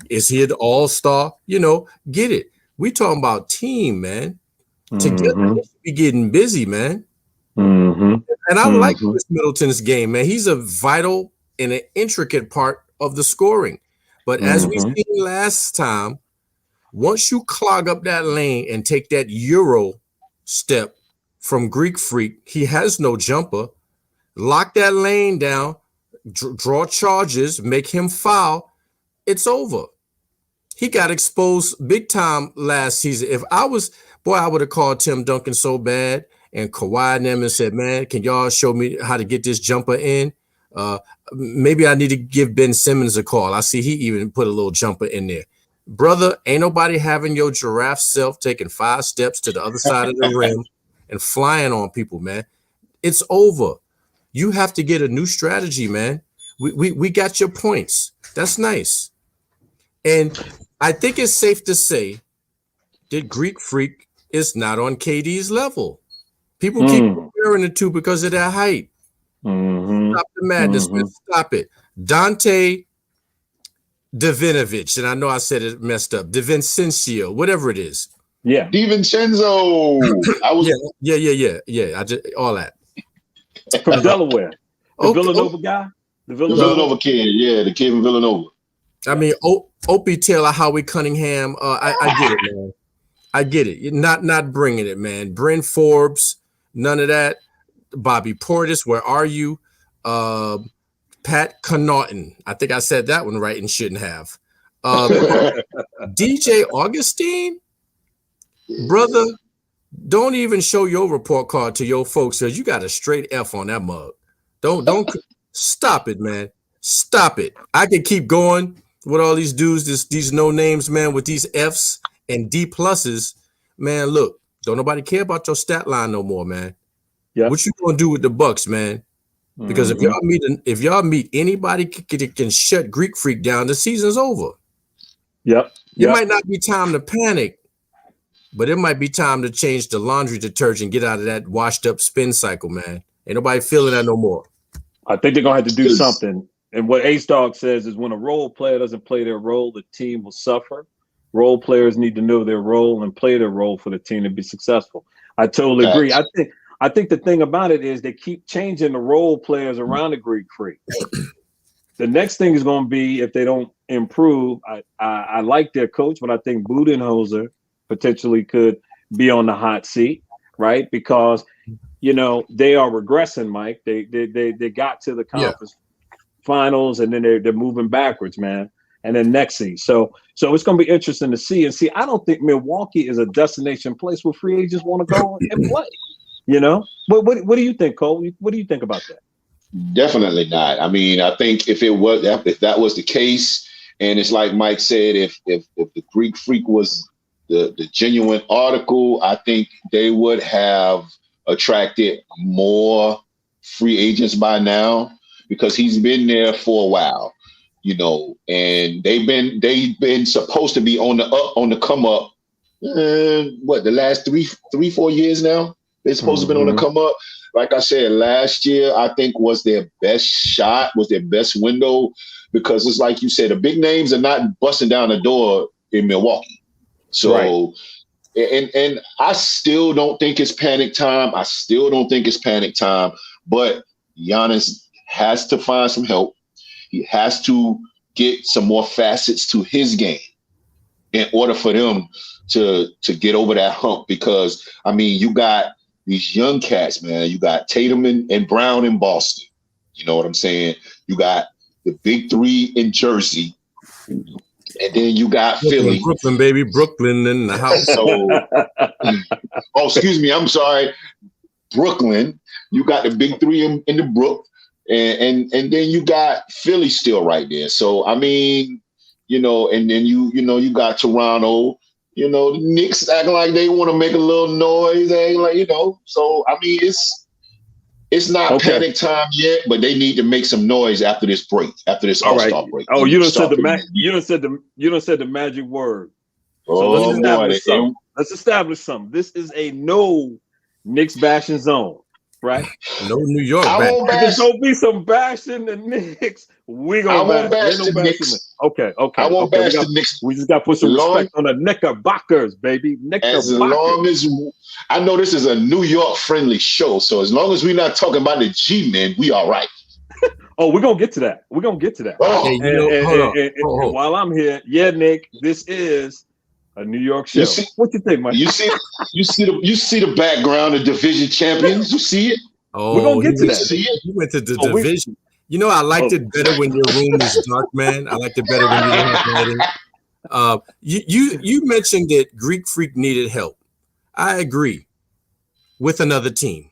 S2: Is he an all-star? Get it. We talking about team, man. Together, we should be getting busy, man. And I like Chris Middleton's game, man. He's a vital and an intricate part of the scoring. But as we seen last time, once you clog up that lane and take that Euro step from Greek Freak, he has no jumper. Lock that lane down, draw charges, make him foul. It's over. He got exposed big time last season. If I was, I would have called Tim Duncan so bad and Kawhi and them and said, man, can y'all show me how to get this jumper in? Maybe I need to give Ben Simmons a call. I see he even put a little jumper in there. Brother, ain't nobody having your giraffe self taking 5 steps to the other side of the rim and flying on people, man. It's over. You have to get a new strategy, man. We got your points. That's nice. And I think it's safe to say that Greek Freak is not on KD's level. People keep comparing the two because of their height. Stop the madness, man. Stop it. Dante Divinovich, and I know I said it messed up. DiVincencio, whatever it is.
S4: Yeah. DiVincenzo.
S2: Yeah. I just all that.
S1: From Delaware. The Villanova guy?
S4: The Villanova kid, yeah, the kid from Villanova.
S2: I mean, Opie Taylor, Howie Cunningham. I get it, man. I get it. You're not bringing it, man. Bryn Forbes, none of that. Bobby Portis, where are you? Pat Connaughton. I think I said that one right and shouldn't have. DJ Augustine, brother, don't even show your report card to your folks because you got a straight F on that mug. Don't stop it, man. Stop it. I can keep going with all these dudes, these no names, man, with these Fs and D pluses. Man, look, don't nobody care about your stat line no more, man. Yeah. What you gonna do with the Bucks, man? Because if y'all meet anybody can shut Greek Freak down, the season's over.
S1: Yep.
S2: It might not be time to panic, but it might be time to change the laundry detergent, get out of that washed up spin cycle, man. Ain't nobody feeling that no more.
S1: I think they're gonna have to do something. And what Ace Dog says is when a role player doesn't play their role, the team will suffer. Role players need to know their role and play their role for the team to be successful. I totally agree. I think the thing about it is they keep changing the role players around the Greek Freak. The next thing is going to be if they don't improve. I like their coach, but I think Budenholzer potentially could be on the hot seat, right? Because they are regressing, Mike. They got to the conference finals and then they're moving backwards, man. And then next season. So it's going to be interesting to see. And see, I don't think Milwaukee is a destination place where free agents want to go and play. What do you think, Cole? What do you think about that?
S4: Definitely not. I mean, I think if that was the case, and it's like Mike said, if the Greek Freak was the genuine article, I think they would have attracted more free agents by now because he's been there for a while, and they've been supposed to be on the come up. The last 3-4 years now? They're supposed to have been on the come up. Like I said, last year, I think was their best shot, was their best window, because it's like you said, the big names are not busting down the door in Milwaukee. So, and I still don't think it's panic time. But Giannis has to find some help. He has to get some more facets to his game in order for them to get over that hump. Because, I mean, you got these young cats, man. You got Tatum and Brown in Boston. You know what I'm saying? You got the big three in Jersey. And then you got Philly.
S2: Brooklyn, baby. Brooklyn in the house.
S4: So, excuse me. I'm sorry. Brooklyn. You got the big three in the Brook. And then you got Philly still right there. So, I mean, and then you got Toronto. The Knicks acting like they want to make a little noise. So, I mean, it's not panic time yet, but they need to make some noise after this break, after this All-Star break.
S1: Oh, you done said the magic word. So let's establish something. This is a no Knicks bashing zone, right?
S2: No New York.
S1: There's gonna be some bashing the Knicks. We gonna
S4: bash the Knicks.
S1: Okay.
S4: I won't bash the Knicks.
S1: We just gotta put some respect on the Knickerbockers, baby.
S4: As long as I know this is a New York friendly show, so as long as we're not talking about the G-men, we all right.
S1: Oh, we're gonna get to that.
S4: Oh,
S1: hey, and while I'm here, Nick, this is a New York show. What you think, Mike?
S4: You see the background of division champions. You see it?
S2: Oh,
S1: we're gonna get to that.
S2: You went to the division. I liked it better when your room is dark, man. I liked it better when you didn't have lighting. You mentioned that Greek Freak needed help. I agree with another team.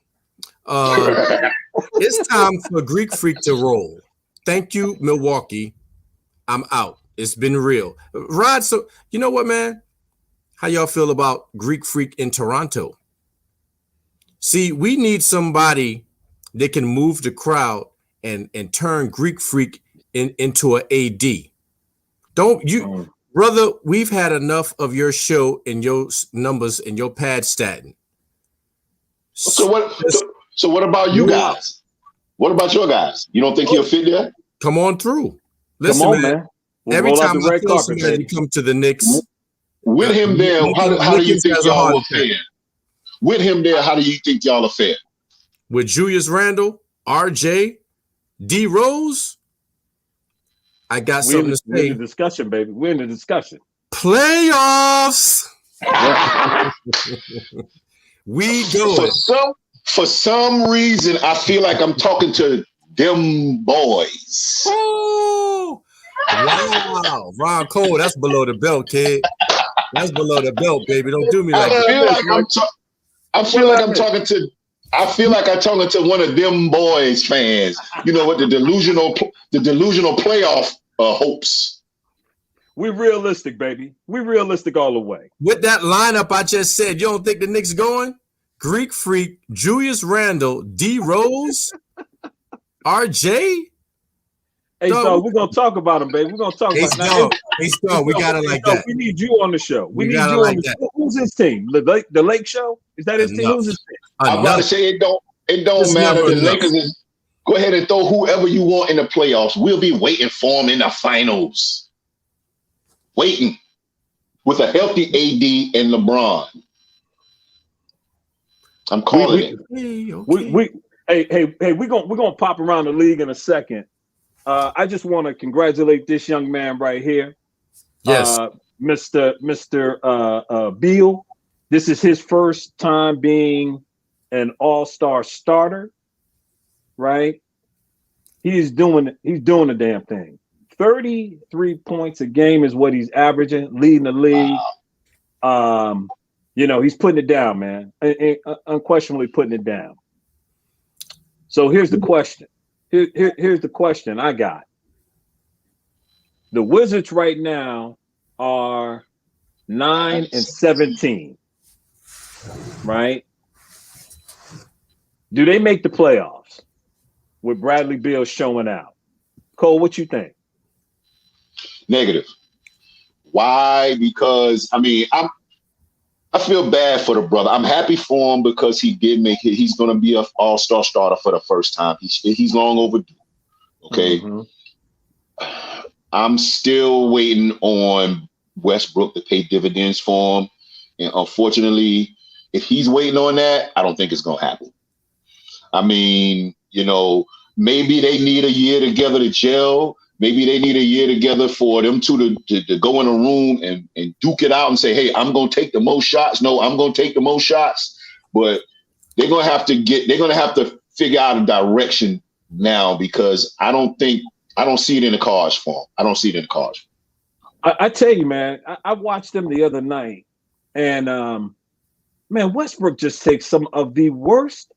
S2: It's time for Greek Freak to roll. Thank you, Milwaukee. I'm out. It's been real. Rod, so you know what, man? How y'all feel about Greek Freak in Toronto? See, we need somebody that can move the crowd and turn Greek Freak into an AD. Don't you... Brother, we've had enough of your show and your numbers and your pad statting.
S4: So what about you guys? What about your guys? You don't think he'll fit there?
S2: Come on through. Listen, man.
S1: We'll
S2: every time I tell somebody to come to the Knicks,
S4: with him there, how do you think y'all will fare? With him there, how do you think y'all will fare?
S2: With Julius Randle, RJ, D Rose. I got something to say.
S1: We're in the discussion, baby. We're in the discussion.
S2: Playoffs. We go.
S4: For some reason, I feel like I'm talking to them boys.
S2: Oh, wow. Ron Cole, that's below the belt, kid. That's below the belt, baby. Don't do me like that.
S4: I feel like I'm talking to one of them boys fans. You know what? The delusional playoff hopes.
S1: We're realistic, baby. We're realistic all the way.
S2: With that lineup I just said, you don't think the Knicks going? Greek Freak, Julius Randle, D Rose, RJ.
S1: Hey, so we're gonna talk about him, baby. We're gonna talk about him.
S2: Hey, Star, we got it like that.
S1: We need you on the show. We need you on the show. Who's his team? The Lake Show? Is that his team? Who's his team?
S4: I'm about to say it don't matter. The Lakers is. Go ahead and throw whoever you want in the playoffs. We'll be waiting for them in the finals. Waiting with a healthy AD and LeBron. I'm calling it.
S1: We're gonna pop around the league in a second. I just want to congratulate this young man right here.
S2: Yes,
S1: Mr. Beal. This is his first time being an all-star starter. Right, he's doing the damn thing. 33 points a game is what he's averaging, leading the league. Wow. He's putting it down, man. Unquestionably putting it down. So here's the question. Here's the question I got. The Wizards right now are 9-17. Right? Do they make the playoffs with Bradley Beal showing out? Cole, what you think?
S4: Negative. Why? Because I feel bad for the brother. I'm happy for him because he did make it. He's going to be an all-star starter for the first time. He's long overdue. Okay. Mm-hmm. I'm still waiting on Westbrook to pay dividends for him. And unfortunately, if he's waiting on that, I don't think it's going to happen. Maybe they need a year together to gel. Maybe they need a year together for them two to go in a room and duke it out and say, hey, I'm going to take the most shots. No, I'm going to take the most shots. But they're gonna have to figure out a direction now, because I don't see it in the cards for them. I don't see it in the cards.
S1: I tell you, man, I watched them the other night, and man, Westbrook just takes some of the worst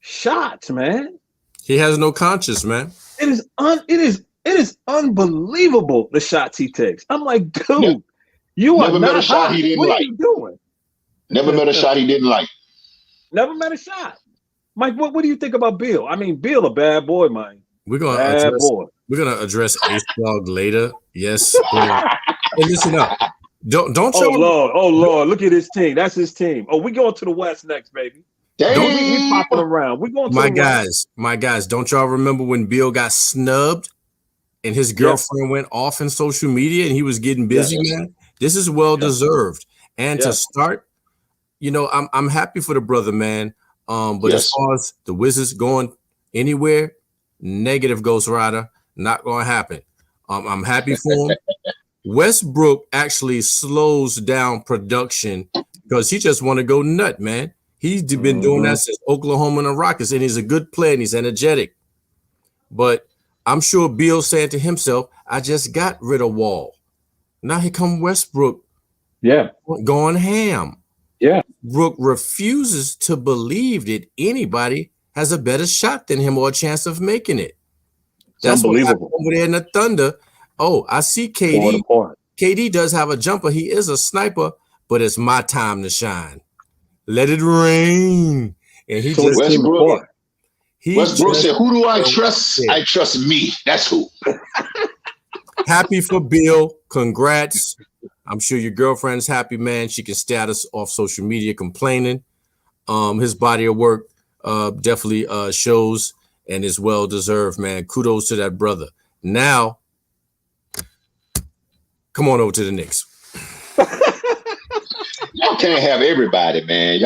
S1: shots, man.
S2: He has no conscience, man.
S1: It is unbelievable the shots he takes. I'm like, dude, you are not hot. What are you doing?
S4: Never met a shot he didn't like.
S1: Never met a shot. Mike, what do you think about Beal? I mean, Beal a bad boy, man.
S2: We're gonna address Ace Dog later. Yes. Hey, listen up. Don't
S1: Oh Lord, look at his team. That's his team. Oh, we going to the West next, baby. We popping around. We going to
S2: my guys. Don't y'all remember when Beal got snubbed and his girlfriend went off in social media and he was getting busy, man? This is well deserved. And to start, I'm happy for the brother, man. But as far as the Wizards going anywhere, negative, Ghost Rider, not going to happen. I'm happy for him. Westbrook actually slows down production because he just want to go nut, man. He's been doing that since Oklahoma and the Rockets, and he's a good player and he's energetic. But I'm sure Beal's saying to himself, I just got rid of Wall. Now here come Westbrook.
S1: Yeah.
S2: Going ham.
S1: Yeah.
S2: Brooke refuses to believe that anybody has a better shot than him or a chance of making it. That's unbelievable. Over there in the Thunder. Oh, I see KD. KD does have a jumper. He is a sniper, but it's my time to shine. Let it rain. And he just
S4: Westbrook said, who do I trust? I trust me. That's who.
S2: Happy for Beal. Congrats. I'm sure your girlfriend's happy, man. She can stay off social media complaining. His body of work definitely shows and is well deserved, man. Kudos to that brother. Now, come on over to the Knicks.
S4: Y'all can't have everybody, man.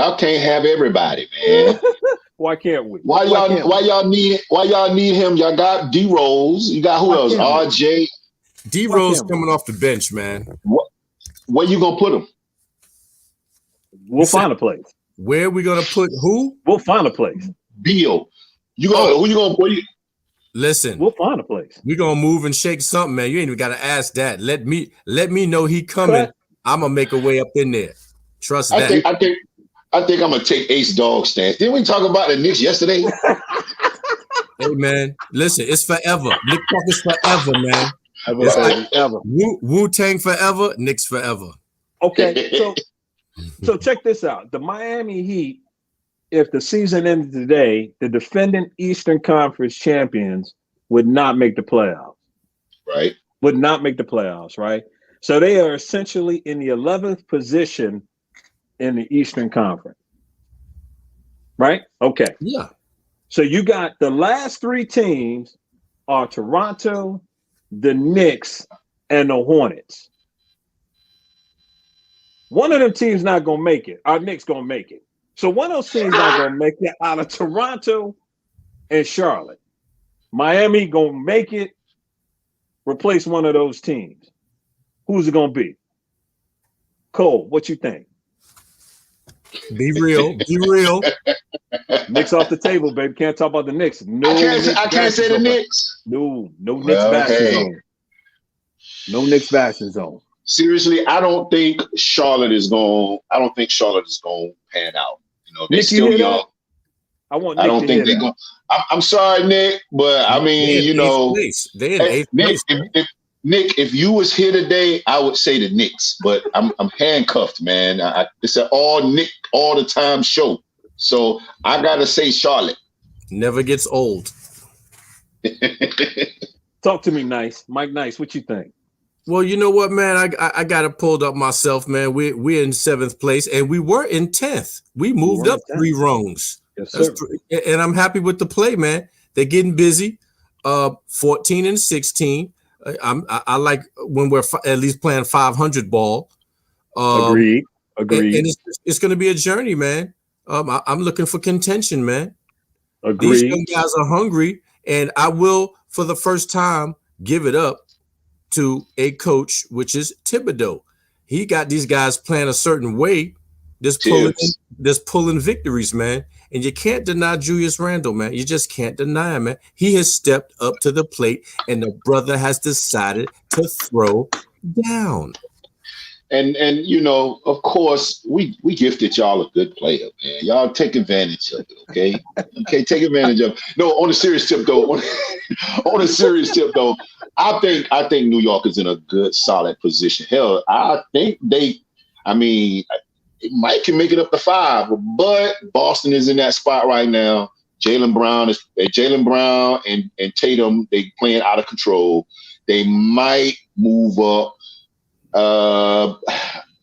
S1: Why can't we?
S4: Why y'all need him? Y'all got D Rose. You got who else? RJ.
S2: D Rose coming off the bench, man.
S4: Where you gonna put him?
S1: We'll find a place.
S2: Where are we gonna put who?
S1: We'll find a place.
S4: Beal. Who you gonna put?
S2: Listen,
S1: we'll find a place.
S2: We're gonna move and shake something, man. You ain't even gotta ask that. Let me know he coming. I'm gonna make a way up in there. Trust that.
S4: I think I'm gonna take Ace Dog stance. Didn't we talk about the Knicks yesterday?
S2: Hey man, listen, it's forever. Knicks talk is forever, man.
S1: Ever.
S2: Wu-Tang forever, Knicks forever.
S1: Okay, so check this out. The Miami Heat, if the season ended today, the defending Eastern Conference champions would not make the playoffs.
S4: Right.
S1: Would not make the playoffs, right? So they are essentially in the 11th position in the Eastern Conference. Right? Okay.
S2: Yeah.
S1: So you got the last three teams are Toronto, the Knicks, and the Hornets. One of them teams not going to make it. Our Knicks going to make it. So one of those teams not going to make it out of Toronto and Charlotte. Miami going to make it, replace one of those teams. Who's it going to be? Cole, what you think?
S2: Be real.
S1: Knicks off the table, baby. Can't talk about the Knicks. No,
S4: I can't say the Knicks.
S1: No Knicks bashing zone. No Knicks bashing zone.
S4: Seriously, I don't think Charlotte is going to pan out. They're still young.
S1: I don't think they're going.
S4: I'm sorry, Nick, but I mean,
S2: they're in eighth place.
S4: Nick, if you was here today, I would say the Knicks, but I'm handcuffed, man. It's an all Nick all the time show, so I gotta say Charlotte.
S2: Never gets old.
S1: Talk to me, Mike Nice. What you think?
S2: Well, you know what, man? I got it pulled up myself, man. We're in 7th place, and we were in 10th. We moved up 3 rungs.
S1: Yes, sir.
S2: And I'm happy with the play, man. They're getting busy. 14 and 16. I like when we're at least playing 500 ball.
S1: Agreed.
S2: And it's going to be a journey, man. I'm looking for contention, man.
S1: Agreed.
S2: These young guys are hungry, and I will, for the first time, give it up to a coach, which is Thibodeau. He got these guys playing a certain way, Just pulling victories, man. And you can't deny Julius Randle, man. You just can't deny him, man. He has stepped up to the plate, and the brother has decided to throw down.
S4: And you know, of course, we gifted y'all a good player, man. Y'all take advantage of it, okay? Okay, take advantage of it. No, on a serious tip though, I think New York is in a good, solid position. Hell, I think Mike can make it up to 5, but Boston is in that spot right now. Jaylen Brown and Tatum, they playing out of control. They might move up.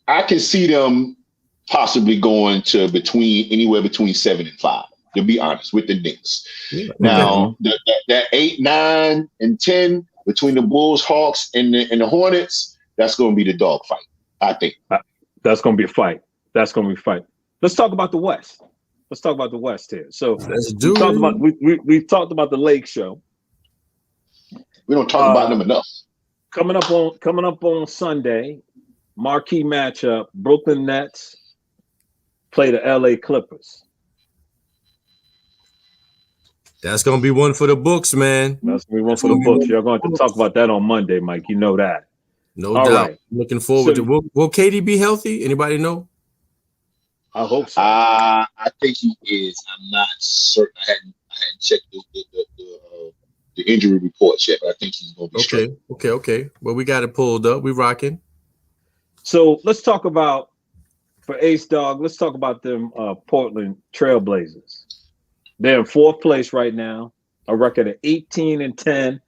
S4: I can see them possibly going to anywhere between 7 and 5, to be honest, with the Knicks. Yeah. Now, that 8, 9, and 10 between the Bulls, Hawks, and the Hornets, that's going to be the dogfight, I think.
S1: That's going to be a fight. Let's talk about the West. Let's talk about the West here. So we've talked about the Lake Show.
S4: We don't talk about them enough.
S1: Coming up on Sunday, marquee matchup: Brooklyn Nets play the LA Clippers.
S2: That's gonna be one for the books, man.
S1: That's gonna be one for the books. You're going to talk about that on Monday, Mike. You know that.
S2: No doubt. Right. Looking forward to. Will KD be healthy? Anybody know?
S1: I hope so.
S4: I think he is. I'm not certain. I hadn't checked the injury reports yet, but I think he's going to be straight.
S2: Okay. Well, we got it pulled up. We rocking.
S1: So let's talk about, for Ace Dog, let's talk about them Portland Trailblazers. They're in 4th place right now, a record of 18-10,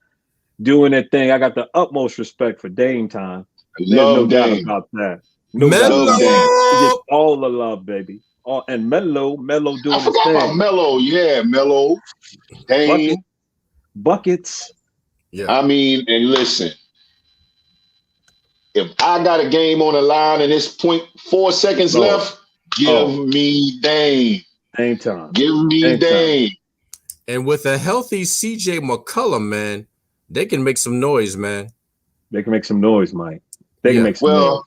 S1: doing their thing. I got the utmost respect for Dame time. No doubt about that. No doubt about that. He gets all the love, baby. And Melo doing his thing. I forgot about
S4: Melo. Yeah, Melo. Dame.
S1: Buckets.
S2: Yeah.
S4: I mean, and listen, if I got a game on the line and it's 0.4 seconds left, give me Dame.
S1: Dame time.
S4: Give me Dame.
S2: And with a healthy CJ McCollum, man, they can make some noise, man.
S1: They can make some noise, Mike. They can make some noise.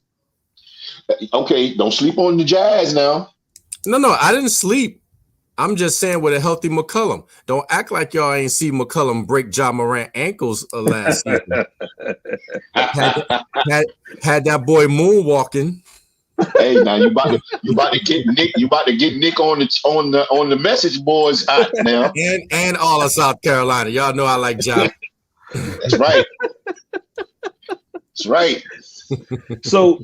S4: Okay, don't sleep on the Jazz now.
S2: No, I didn't sleep. I'm just saying with a healthy McCollum. Don't act like y'all ain't see McCollum break Ja Morant ankles last season. had that boy moonwalking.
S4: Hey, now you about to get Nick. You about to get Nick on the message boards now.
S2: And all of South Carolina. Y'all know I like Ja.
S4: That's right. That's right.
S1: So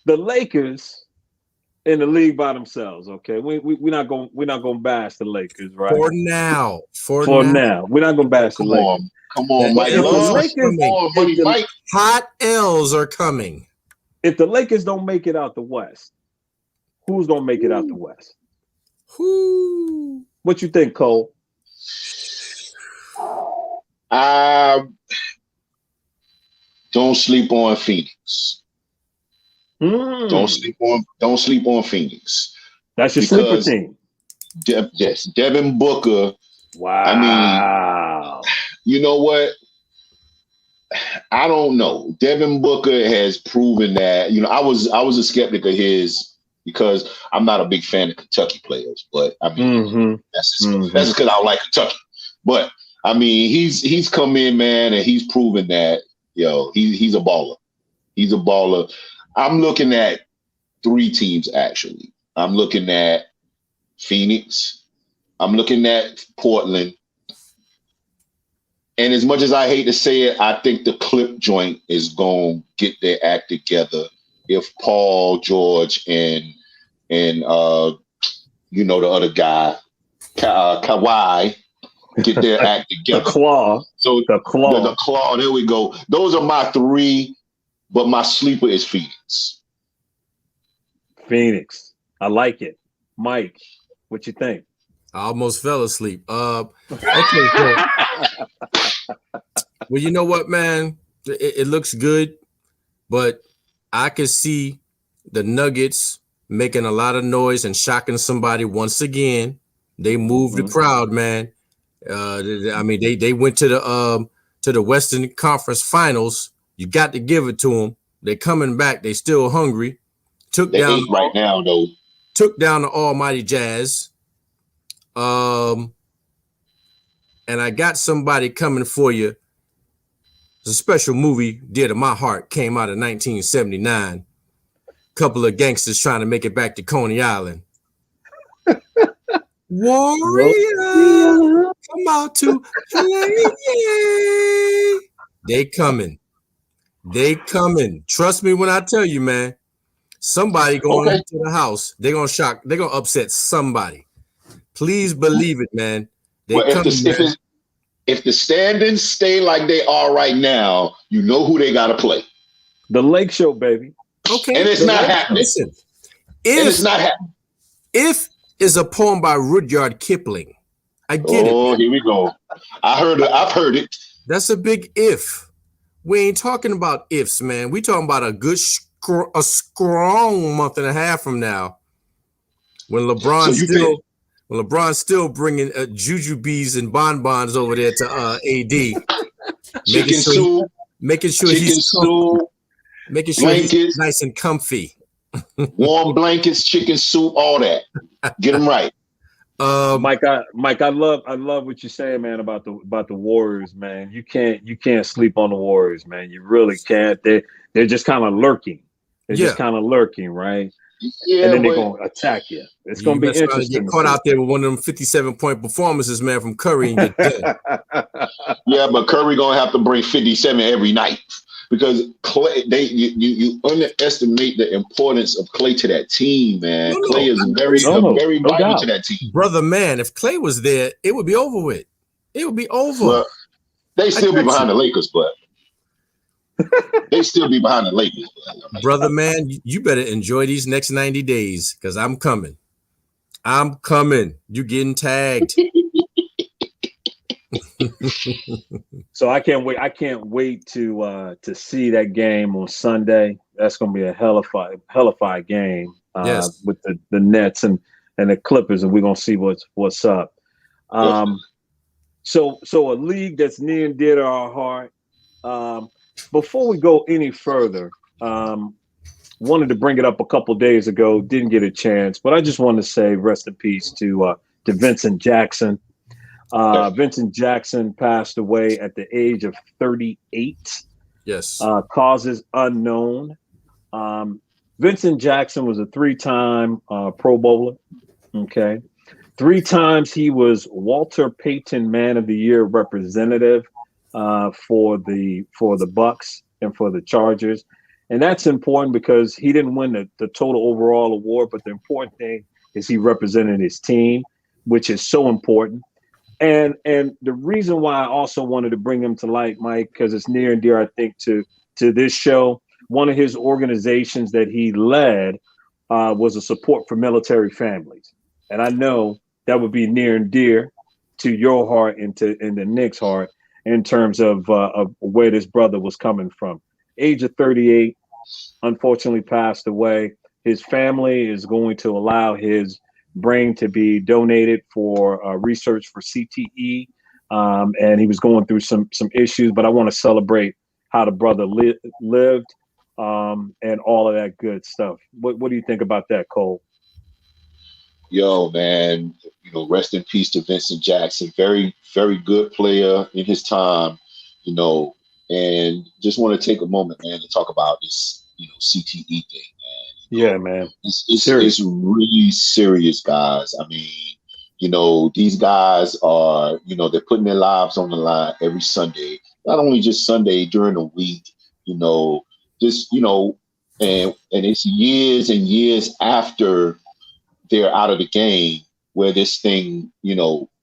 S1: the Lakers in the league by themselves, okay? We're not gonna bash the Lakers, right?
S2: For now.
S1: We're not gonna bash the Lakers.
S4: Come on, Mike.
S2: Hot L's are coming.
S1: If the Lakers don't make it out the West, who's gonna make it out the West?
S2: Who?
S1: What you think, Cole?
S4: Don't sleep on Phoenix. Don't sleep on Phoenix.
S1: That's your sleeper team.
S4: Yes, Devin Booker.
S1: Wow.
S4: I mean, you know what? I don't know. Devin Booker has proven that. You know, I was a skeptic of his because I'm not a big fan of Kentucky players. But I mean, that's just because I don't like Kentucky. But I mean, he's come in, man, and he's proven that. He's a baller. He's a baller. I'm looking at 3 teams, actually. I'm looking at Phoenix. I'm looking at Portland. And as much as I hate to say it, I think the Clip joint is going to get their act together if Paul, George, and the other guy, Kawhi, get their act together.
S1: The Claw.
S4: The Claw. There we go. Those are my 3, but my sleeper is Phoenix.
S1: Phoenix. I like it. Mike, what you think?
S2: I almost fell asleep. Okay, so, well, you know what, man? It looks good, but I could see the Nuggets making a lot of noise and shocking somebody once again. They moved the crowd, man. I mean, they went to the Western Conference Finals. You got to give it to them. They're coming back. They still hungry. Took
S4: They're
S2: down
S4: 8 right now, though.
S2: Took down the almighty Jazz. And I got somebody coming for you. It's a special movie, dear to my heart, came out in 1979. Couple of gangsters trying to make it back to Coney Island. Warrior, come out to play. They coming. Trust me when I tell you, man. Somebody going into the house. They're gonna shock. They're gonna upset somebody. Please believe it, man.
S4: If the standings stay like they are right now, you know who they gotta play.
S1: The Lake Show, baby.
S2: Okay,
S4: and it's not happening.
S2: Listen,
S4: it's not happening.
S2: If is a poem by Rudyard Kipling. I get it.
S4: Oh, here we go. I've heard it.
S2: That's a big if. We ain't talking about ifs, man. We talking about a good, strong month and a half from now, when LeBron's still bringing jujubes and bonbons over there to AD, making sure he's nice and comfy.
S4: Warm blankets, chicken soup, all that. Get them right.
S1: Mike, I love what you're saying, man, about the Warriors, man. You can't sleep on the Warriors, man. You really can't. They're just kind of lurking. They're just kind of lurking, right?
S4: Yeah,
S1: and then they're gonna attack you. It's gonna be interesting.
S2: Get caught out there with one of them 57-point performances, man, from Curry, and get dead.
S4: Yeah, but Curry gonna have to bring 57 every night. Because Clay, you underestimate the importance of Clay to that team, man. Clay is very vital to that team.
S2: Brother, man, if Clay was there, it would be over with. It would be over.
S4: Well, they still be behind the Lakers, but they still be behind the Lakers.
S2: Brother, man, you better enjoy these next 90 days, because I'm coming. You getting tagged.
S1: So I can't wait to see that game on Sunday. That's gonna be a hellified game with the Nets and the Clippers, and we're gonna see what's up. So a league that's near and dear to our heart. Before we go any further, wanted to bring it up a couple days ago, didn't get a chance, but I just wanted to say rest in peace to Vincent Jackson. Vincent Jackson passed away at the age of 38.
S2: Yes.
S1: Causes unknown. Vincent Jackson was a 3-time Pro Bowler. Okay. 3 times he was Walter Payton Man of the Year representative for the Bucks and for the Chargers. And that's important because he didn't win the total overall award, but the important thing is he represented his team, which is so important. And the reason why I also wanted to bring him to light, Mike, because it's near and dear, I think, to this show. One of his organizations that he led was a support for military families. And I know that would be near and dear to your heart and the Knicks' heart in terms of where this brother was coming from. Age of 38, unfortunately passed away. His family is going to allow his brain to be donated for research for CTE, and he was going through some issues, but I want to celebrate how the brother lived and all of that good stuff. What do you think about that, Cole?
S4: Yo, man, rest in peace to Vincent Jackson. Very, very good player in his time, and just want to take a moment, man, to talk about this, CTE thing, man.
S1: Yeah, man.
S4: It's really serious, guys. I mean, these guys are, they're putting their lives on the line every Sunday. Not only just Sunday, during the week, and it's years and years after they're out of the game where this thing,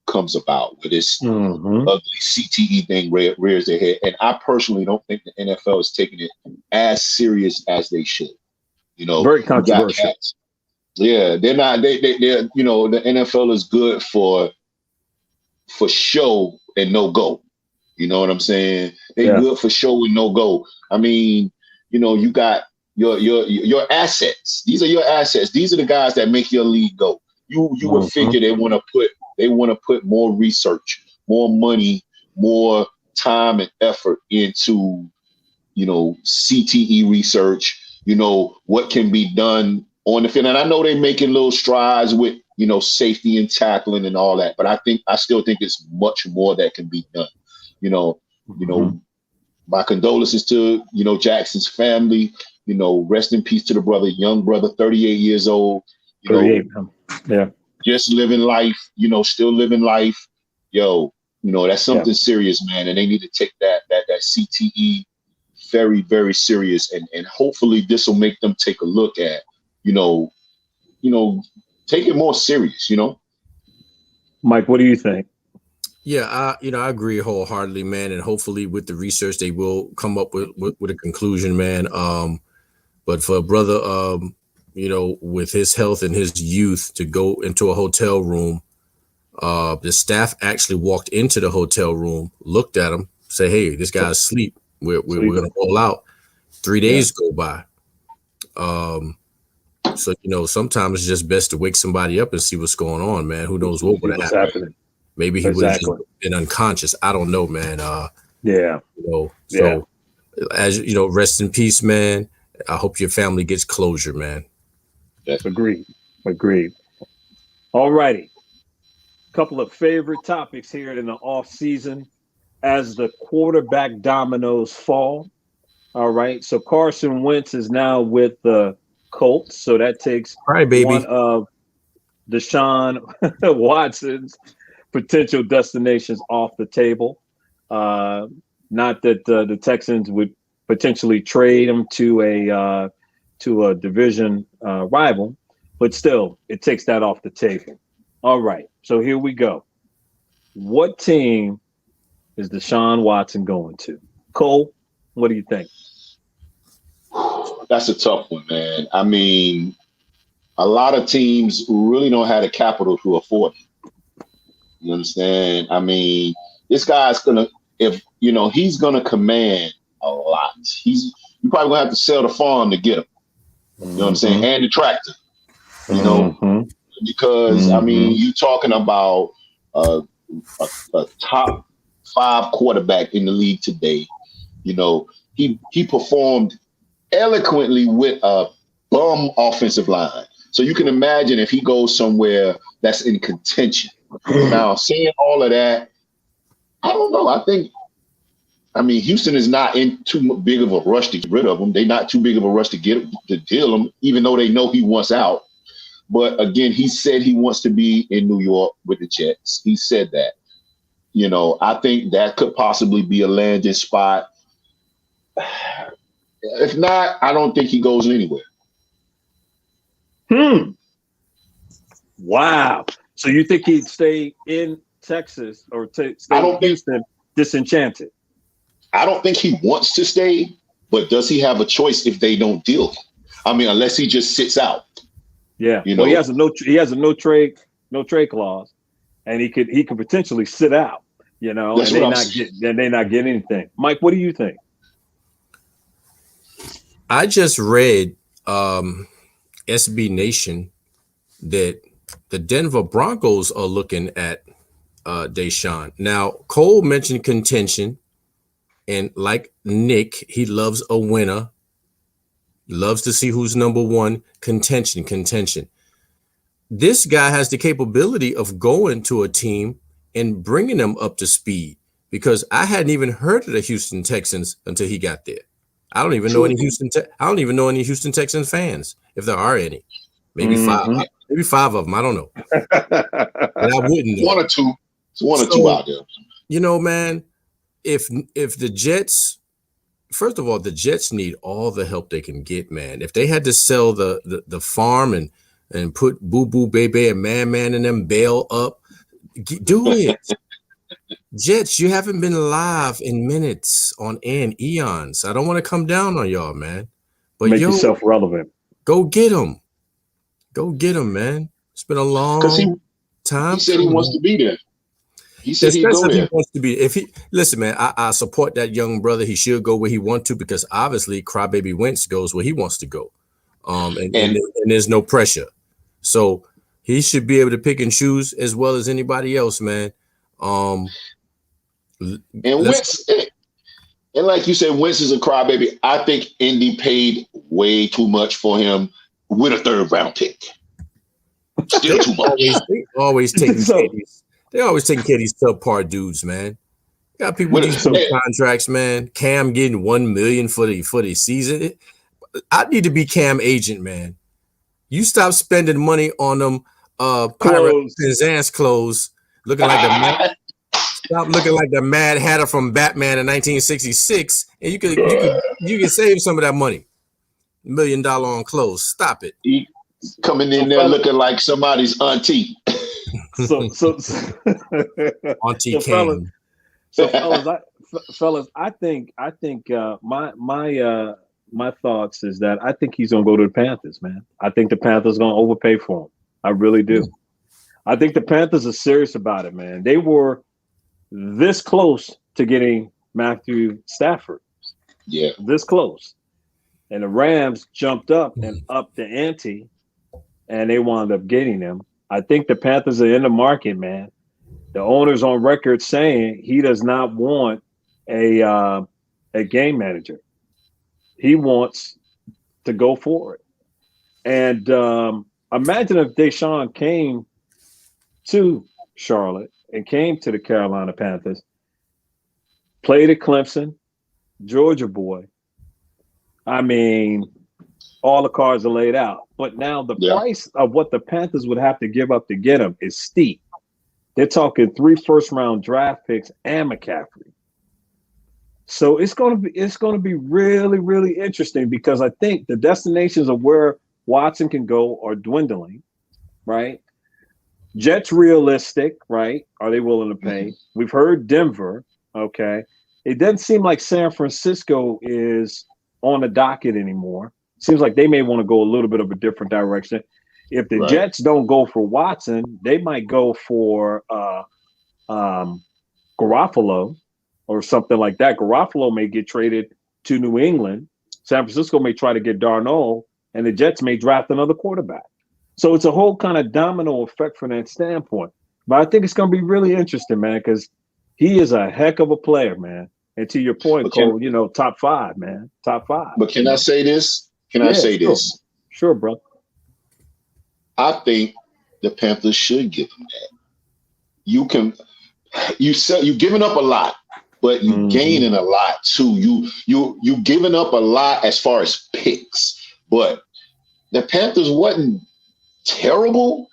S4: comes about, where this ugly CTE thing rears their head. And I personally don't think the NFL is taking it as serious as they should.
S1: Very controversial.
S4: Yeah, they're not. They're the NFL is good for show and no go. You know what I'm saying? They're good for show and no go. I mean, you got your assets. These are your assets. These are the guys that make your league go. You would figure they want to put more research, more money, more time and effort into CTE research. what can be done on the field. And I know they're making little strides with, safety and tackling and all that, but I still think it's much more that can be done. My condolences to, Jackson's family, rest in peace to the brother, young brother, 38 years old,
S1: 38. Yeah.
S4: Just living life, still living life. That's something serious, man. And they need to take that CTE very, very serious. And hopefully this will make them take a look at, take it more serious,
S1: Mike, what do you think?
S2: Yeah, I agree wholeheartedly, man. And hopefully with the research, they will come up with a conclusion, man. But for a brother, with his health and his youth to go into a hotel room, the staff actually walked into the hotel room, looked at him, say, "Hey, this guy's asleep. We're going to roll out." 3 days go by. So, sometimes it's just best to wake somebody up and see what's going on, man. Who knows what would have happened? Maybe he would have just been unconscious. I don't know, man. So as rest in peace, man. I hope your family gets closure, man.
S1: Agreed. All righty. Couple of favorite topics here in the off season as the quarterback dominoes fall. All right. So Carson Wentz is now with the Colts. So that takes one of Deshaun Watson's potential destinations off the table. Not that the Texans would potentially trade him to a division rival, but still, it takes that off the table. All right, so here we go. What team is Deshaun Watson going to? Cole, what do you think?
S4: That's a tough one, man. I mean, a lot of teams really don't have the capital to afford it. You understand? I mean, this guy's he's gonna command a lot. You probably gonna have to sell the farm to get him. You know what I'm saying? And the tractor. Because I mean, you're talking about a top 5 quarterback in the league today. He performed eloquently with a bum offensive line. So you can imagine if he goes somewhere that's in contention. Now, saying all of that, I don't know. I mean, Houston is not in too big of a rush to get rid of him. They're not too big of a rush to deal him, even though they know he wants out. But again, he said he wants to be in New York with the Jets. He said that. I think that could possibly be a landing spot. If not, I don't think he goes anywhere.
S1: Wow. So you think he'd stay in Texas or stay in Houston disenchanted?
S4: I don't think he wants to stay, but does he have a choice if they don't deal? I mean, unless he just sits out.
S1: Yeah. Well, he has a no trade clause, and he could potentially sit out. And they not get anything. Mike, what do you think?
S2: I just read SB Nation that the Denver Broncos are looking at Deshaun. Now, Cole mentioned contention, and like Nick, he loves a winner. He loves to see who's number one. Contention. This guy has the capability of going to a team and bringing them up to speed, because I hadn't even heard of the Houston Texans until he got there. I don't even know any Houston Texans fans, if there are any. Maybe 5. Maybe 5 of them. I don't know. And I wouldn't know.
S4: 1 or 2. It's 1 or 2 out there.
S2: Man, if the Jets, first of all, the Jets need all the help they can get, man. If they had to sell the farm and put Boo Boo Baby and Man and them bail up, do it. Jets, you haven't been live in minutes on end, eons. I don't want to come down on y'all, man. But
S1: make yourself relevant.
S2: Go get him. Go get him, man. It's been a long time.
S4: He said he wants to be there. He said he'd go there.
S2: He wants to be. Listen, man, I support that young brother. He should go where he wants to, because obviously Crybaby Wentz goes where he wants to go. And there's no pressure. So he should be able to pick and choose as well as anybody else, man.
S4: And Wentz, And like you said, Wentz is a crybaby. I think Indy paid way too much for him with a 3rd round pick. Still too much.
S2: They always taking care of these subpar dudes, man. Got people with these contracts, man. Cam getting $1 million for the season. I need to be Cam agent, man. You stop spending money on them Pirate Penzance clothes, looking like the Mad Hatter from Batman in 1966, and you can save some of that money. $1 million on clothes. Stop it.
S4: He coming in there looking like somebody's auntie.
S2: Auntie Cam.
S1: Fellas, I think my thoughts is that I think he's gonna go to the Panthers, man. I think the Panthers gonna overpay for him. I really do. I think the Panthers are serious about it, man. They were this close to getting Matthew Stafford.
S4: Yeah,
S1: this close, and the Rams jumped up and upped the ante, and they wound up getting him. I think the Panthers are in the market, man. The owner's on record saying he does not want a game manager. He wants to go for it. And imagine if Deshaun came to Charlotte and came to the Carolina Panthers, played at Clemson, Georgia boy. I mean, all the cards are laid out. But now the price of what the Panthers would have to give up to get him is steep. They're talking 3 first-round draft picks and McCaffrey. So it's going to be really, really interesting because I think the destinations of where Watson can go are dwindling, right? Jets realistic, right? Are they willing to pay? We've heard Denver, okay. It doesn't seem like San Francisco is on the docket anymore. Seems like they may want to go a little bit of a different direction. If the Jets don't go for Watson, they might go for Garoppolo or something like that. Garoppolo may get traded to New England. San Francisco may try to get Darnold, and the Jets may draft another quarterback. So it's a whole kind of domino effect from that standpoint. But I think it's going to be really interesting, man, because he is a heck of a player, man. And to your point, Cole, top 5, man. Top 5.
S4: But can I say this? This?
S1: Sure, bro.
S4: I think the Panthers should give him that. You're giving up a lot, but you're gaining a lot too. You giving up a lot as far as picks, but the Panthers wasn't terrible,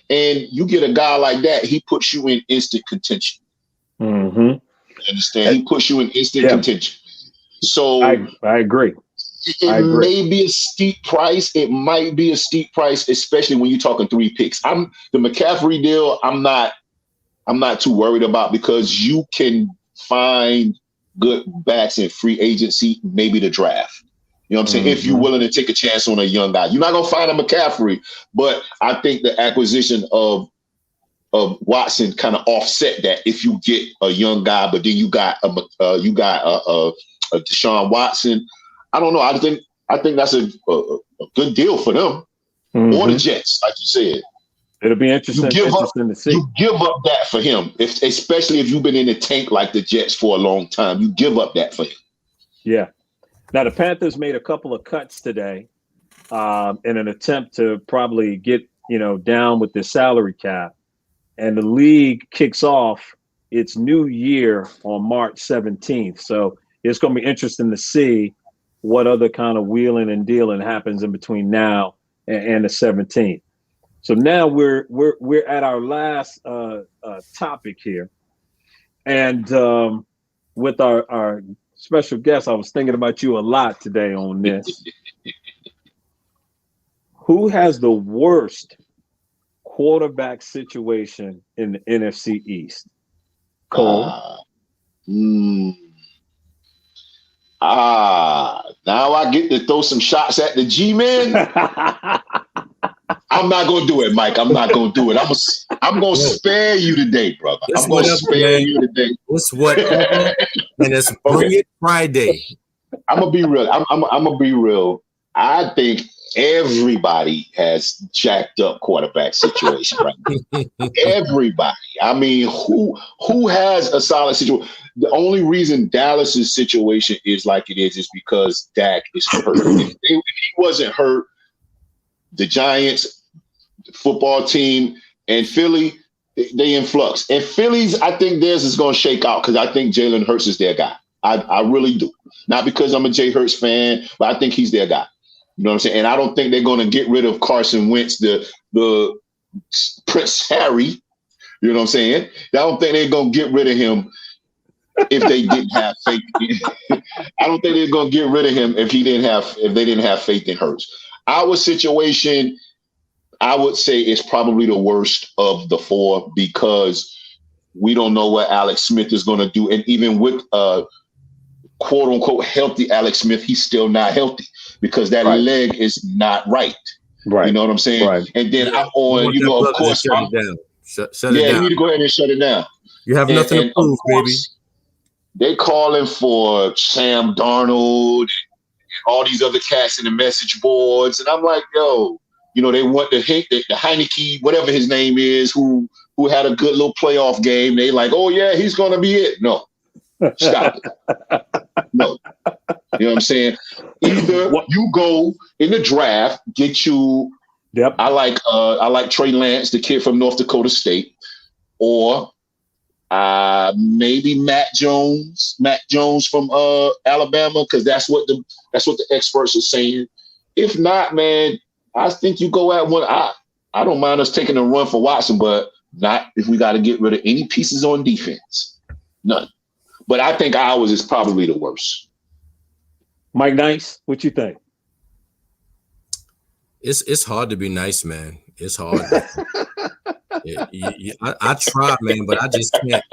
S4: and you get a guy like that, he puts you in instant contention.
S1: Mm-hmm.
S4: You understand? He puts you in instant contention. So
S1: I agree.
S4: It may be a steep price. It might be a steep price, especially when you're talking 3 picks. The McCaffrey deal, I'm not too worried about because you can find good backs in free agency, maybe the draft. You know what I'm saying? If you're willing to take a chance on a young guy. You're not gonna find a McCaffrey, but I think the acquisition of Watson kind of offset that if you get a young guy, but then you got a Deshaun Watson. I don't know. I think that's a good deal for them or the Jets, like you said.
S1: It'll be interesting to see.
S4: You give up that for him, especially if you've been in the tank like the Jets for a long time. You give up that for him.
S1: Yeah. Now the Panthers made a couple of cuts today in an attempt to probably get down with the salary cap, and the league kicks off its new year on March 17th. So it's going to be interesting to see what other kind of wheeling and dealing happens in between now and the 17th. So now we're at our last topic here, and with our special guest, I was thinking about you a lot today on this. Who has the worst quarterback situation in the NFC East? Cole.
S4: Now I get to throw some shots at the G-Man. I'm not gonna do it, Mike. I'm not gonna do it. I'm gonna spare you today, brother. I'm gonna spare you today.
S2: It's whatever, and it's Bring It Friday.
S4: I'm gonna be real. I'm gonna be real. I think everybody has jacked up quarterback situation right now. Everybody. I mean, who has a solid situation? The only reason Dallas's situation is like it is because Dak is hurt. If he wasn't hurt, the Giants, the football team, and Philly, they in flux. And Philly's, I think theirs is going to shake out because I think Jalen Hurts is their guy. I really do. Not because I'm a Jay Hurts fan, but I think he's their guy. You know what I'm saying? And I don't think they're going to get rid of Carson Wentz, the Prince Harry. You know what I'm saying? I don't think they're going to get rid of him if they didn't have faith. I don't think they're going to get rid of him if they didn't have faith in Hurts. Our situation, I would say, is probably the worst of the four because we don't know what Alex Smith is going to do. And even with quote unquote healthy Alex Smith, he's still not healthy because that leg is not right. Right. You know what I'm saying? Right. And then I'm on, of course.
S2: Shut it down. Shut it down.
S4: You need to go ahead and shut it down.
S2: You have nothing to prove, baby.
S4: They calling for Sam Darnold and all these other cats in the message boards. And I'm like, yo, they want the Heineke, whatever his name is, who had a good little playoff game. They like, oh, yeah, he's going to be it. No. Stop it. No. You know what I'm saying? Either you go in the draft, get you. Yep. I like Trey Lance, the kid from North Dakota State, or maybe Matt Jones from Alabama, because that's what the experts are saying. If not, man, I think you go at one. I don't mind us taking a run for Watson, but not if we got to get rid of any pieces on defense. None. But I think ours is probably the worst.
S1: Mike Nice, what you think?
S2: It's hard to be nice, man. It's hard. I try, man, but I just can't.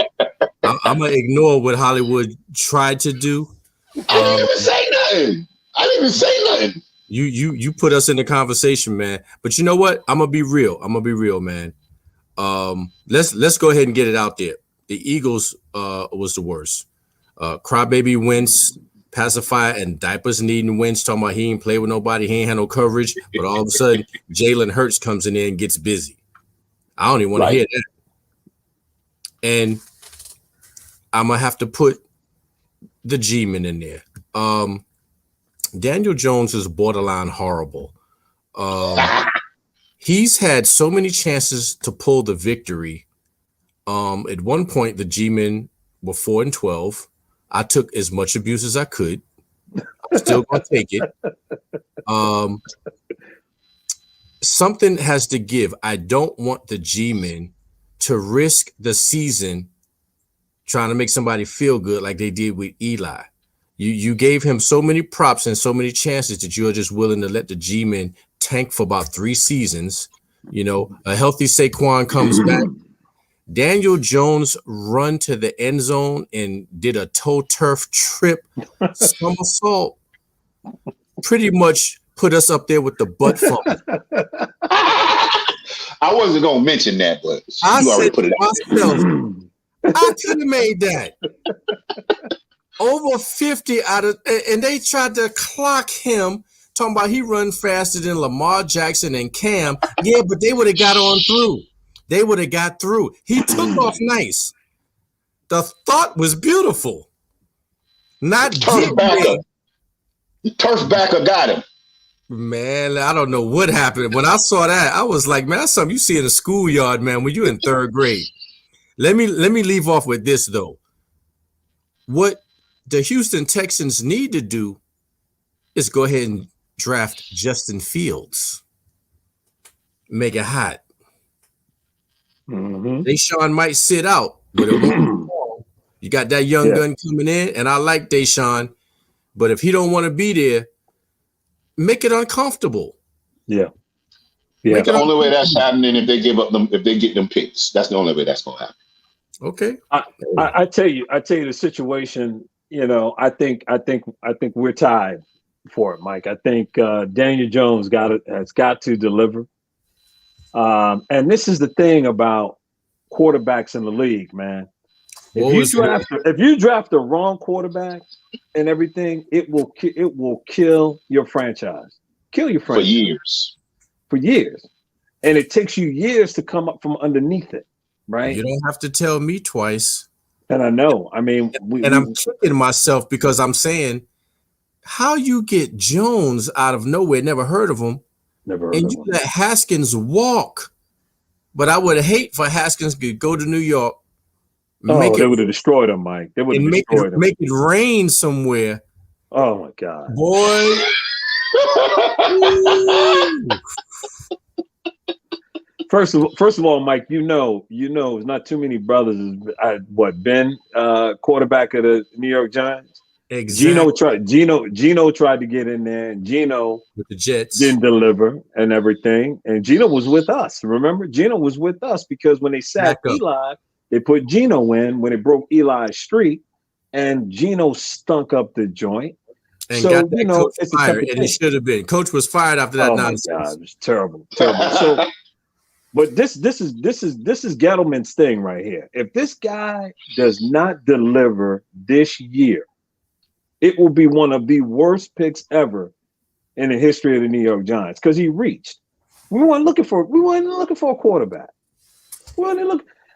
S2: I'm gonna ignore what Hollywood tried to do.
S4: I didn't even say nothing.
S2: You put us in the conversation, man. But you know what? I'm gonna be real, man. Let's go ahead and get it out there. The Eagles was the worst. Crybaby Wentz, pacifier and diapers needing Wentz, talking about he ain't play with nobody, he ain't had no coverage, but all of a sudden Jalen Hurts comes in there and gets busy. I don't even want to hear that. And I'm gonna have to put the G-men in there. Daniel Jones is borderline horrible. He's had so many chances to pull the victory. At one point, the G-men were 4-12. I took as much abuse as I could. I'm still gonna take it. Something has to give. I don't want the G-men to risk the season trying to make somebody feel good like they did with Eli. You gave him so many props and so many chances that you're just willing to let the G-men tank for about 3 seasons. A healthy Saquon comes back. Daniel Jones run to the end zone and did a toe turf trip somersault. Pretty much put us up there with the butt fumble.
S4: I wasn't gonna mention that, but you already put it out.
S2: I could have made that. Over 50 out of, and they tried to clock him, talking about he run faster than Lamar Jackson and Cam. Yeah, but they would have got on through. They would have got through. He took off nice. The thought was beautiful. Not
S4: Turf backer got him.
S2: Man, I don't know what happened. When I saw that, I was like, man, that's something you see in the schoolyard, man, when you're in 3rd grade. Let me leave off with this, though. What the Houston Texans need to do is go ahead and draft Justin Fields. Make it hot.
S1: Mm-hmm.
S2: Deshaun might sit out, but it won't. You got that young gun coming in, and I like Deshaun, but if he don't want to be there, make it uncomfortable.
S1: Yeah.
S4: The only way that's happening if they get them picks. That's the only way that's gonna happen.
S2: Okay.
S1: I tell you the situation. I think we're tied for it, Mike. I think Daniel Jones has got to deliver. And this is the thing about quarterbacks in the league, man. If you draft the wrong quarterback and everything, it will kill your franchise. kill your
S4: for
S1: franchise.
S4: For
S1: years. And it takes you years to come up from underneath it, right?
S2: You don't have to tell me twice.
S1: And I know. I mean,
S2: I'm kicking myself because I'm saying, how you get Jones out of nowhere, never heard of him, and you let Haskins walk. But I would hate for Haskins to go to New York.
S1: They would have destroyed him, Mike. They would have destroyed him.
S2: Make it rain somewhere.
S1: Oh my God,
S2: boy!
S1: First of all, Mike, you know, it's not too many brothers. Ben, quarterback of the New York Giants.
S2: Exactly.
S1: Gino tried to get in there, and Gino
S2: with the Jets
S1: didn't deliver and everything. And Gino was with us. Remember, Gino was with us because when they sacked Eli, they put Gino in when it broke Eli's streak, and Gino stunk up the joint.
S2: And so, got that coach fired, and it should have been. Coach was fired after that nonsense.
S1: Oh my God, it was terrible. So, but this is Gettleman's thing right here. If this guy does not deliver this year, it will be one of the worst picks ever in the history of the New York Giants because he reached. We weren't looking for a quarterback.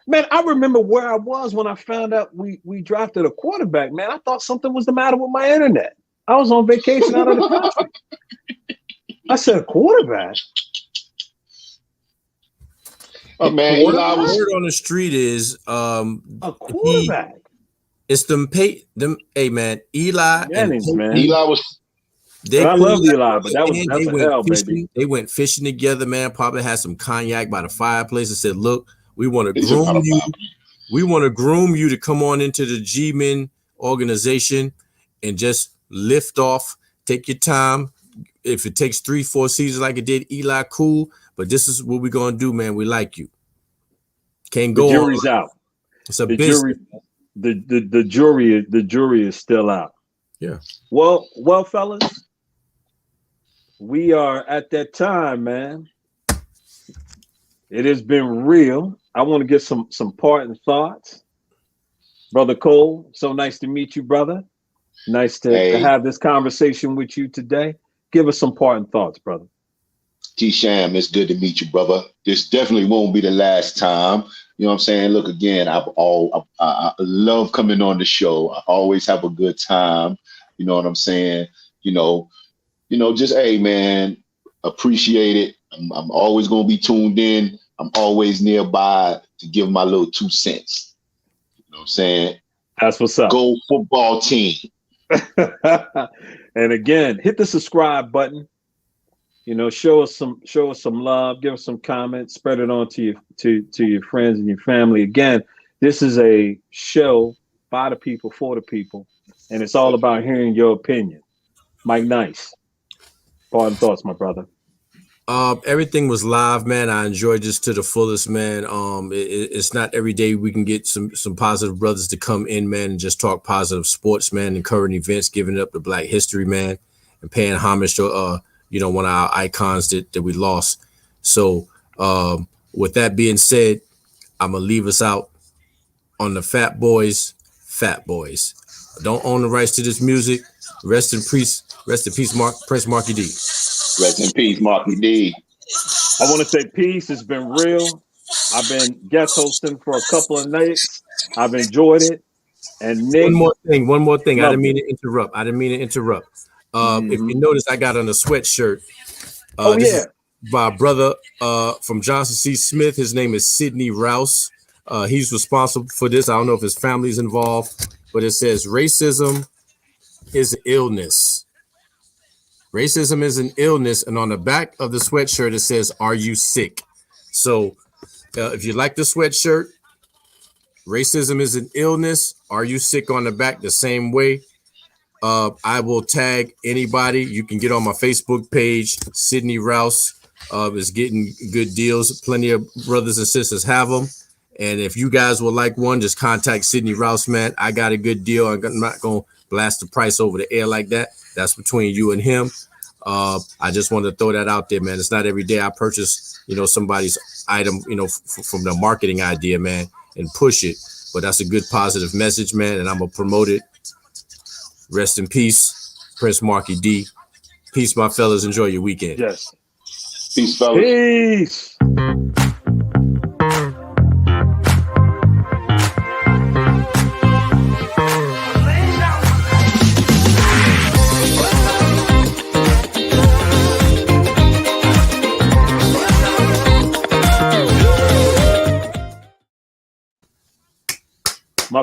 S1: Man, I remember where I was when I found out we drafted a quarterback. Man, I thought something was the matter with my internet. I was on vacation out of the country. I said, a quarterback?
S2: Man, the word on the street is
S1: a quarterback.
S2: It's them. Hey man, Eli.
S1: Jennings, man.
S4: Eli was.
S1: I love Eli, but that's a hell, baby.
S2: They went fishing together, man. Probably had some cognac by the fireplace and said, "Look, we want to groom you. We want to groom you to come on into the G-Men organization and just lift off. Take your time. If it takes 3-4 seasons like it did Eli, cool. But this is what we're gonna do, man. We like you. Can't go.
S1: The jury's out.
S2: It's a business.
S1: The jury is still out.
S2: Yeah.
S1: Well, fellas, we are at that time, man. It has been real. I want to get some parting thoughts. Brother Cole, so nice to meet you, brother. Nice to have this conversation with you today. Give us some parting thoughts, brother.
S4: T-Sham, it's good to meet you, brother. This definitely won't be the last time. You know what I'm saying? Look, again, I love coming on the show. I always have a good time. You know what I'm saying? Just, hey, man, appreciate it. I'm always going to be tuned in. I'm always nearby to give my little 2 cents. You know what I'm saying?
S1: That's what's up.
S4: Go football team.
S1: And again, hit the subscribe button. Show us some love, give us some comments, spread it on to your friends and your family. Again, this is a show by the people, for the people, and it's all about hearing your opinion. Mike Nice, parting thoughts, my brother.
S2: Everything was live, man. I enjoyed this to the fullest, man. It's not every day we can get some positive brothers to come in, man, and just talk positive sports, man, and current events, giving up the Black history, man, and paying homage to one of our icons that we lost. So with that being said, I'm going to leave us out on the Fat Boys. I don't own the rights to this music. Rest in peace, Prince Markie Dee.
S4: Rest in peace, Markie Dee.
S1: I want to say peace. It's been real. I've been guest hosting for a couple of nights. I've enjoyed it. And Nick,
S2: one more thing. I didn't mean to interrupt. If you notice, I got on a sweatshirt. By a brother from Johnson C. Smith. His name is Sidney Rouse. He's responsible for this. I don't know if his family's involved, but it says racism is an illness. Racism is an illness, and on the back of the sweatshirt it says, "Are you sick?" So, if you like the sweatshirt, racism is an illness. Are you sick? On the back, the same way. I will tag anybody. You can get on my Facebook page. Sidney Rouse is getting good deals. Plenty of brothers and sisters have them. And if you guys would like one, just contact Sidney Rouse, man. I got a good deal. I'm not going to blast the price over the air like that. That's between you and him. I just wanted to throw that out there, man. It's not every day I purchase, somebody's item, from the marketing idea, man, and push it. But that's a good positive message, man. And I'm going to promote it. Rest in peace, Prince Markie Dee. Peace, my fellas. Enjoy your weekend.
S1: Yes.
S4: Peace, fellas.
S1: Peace.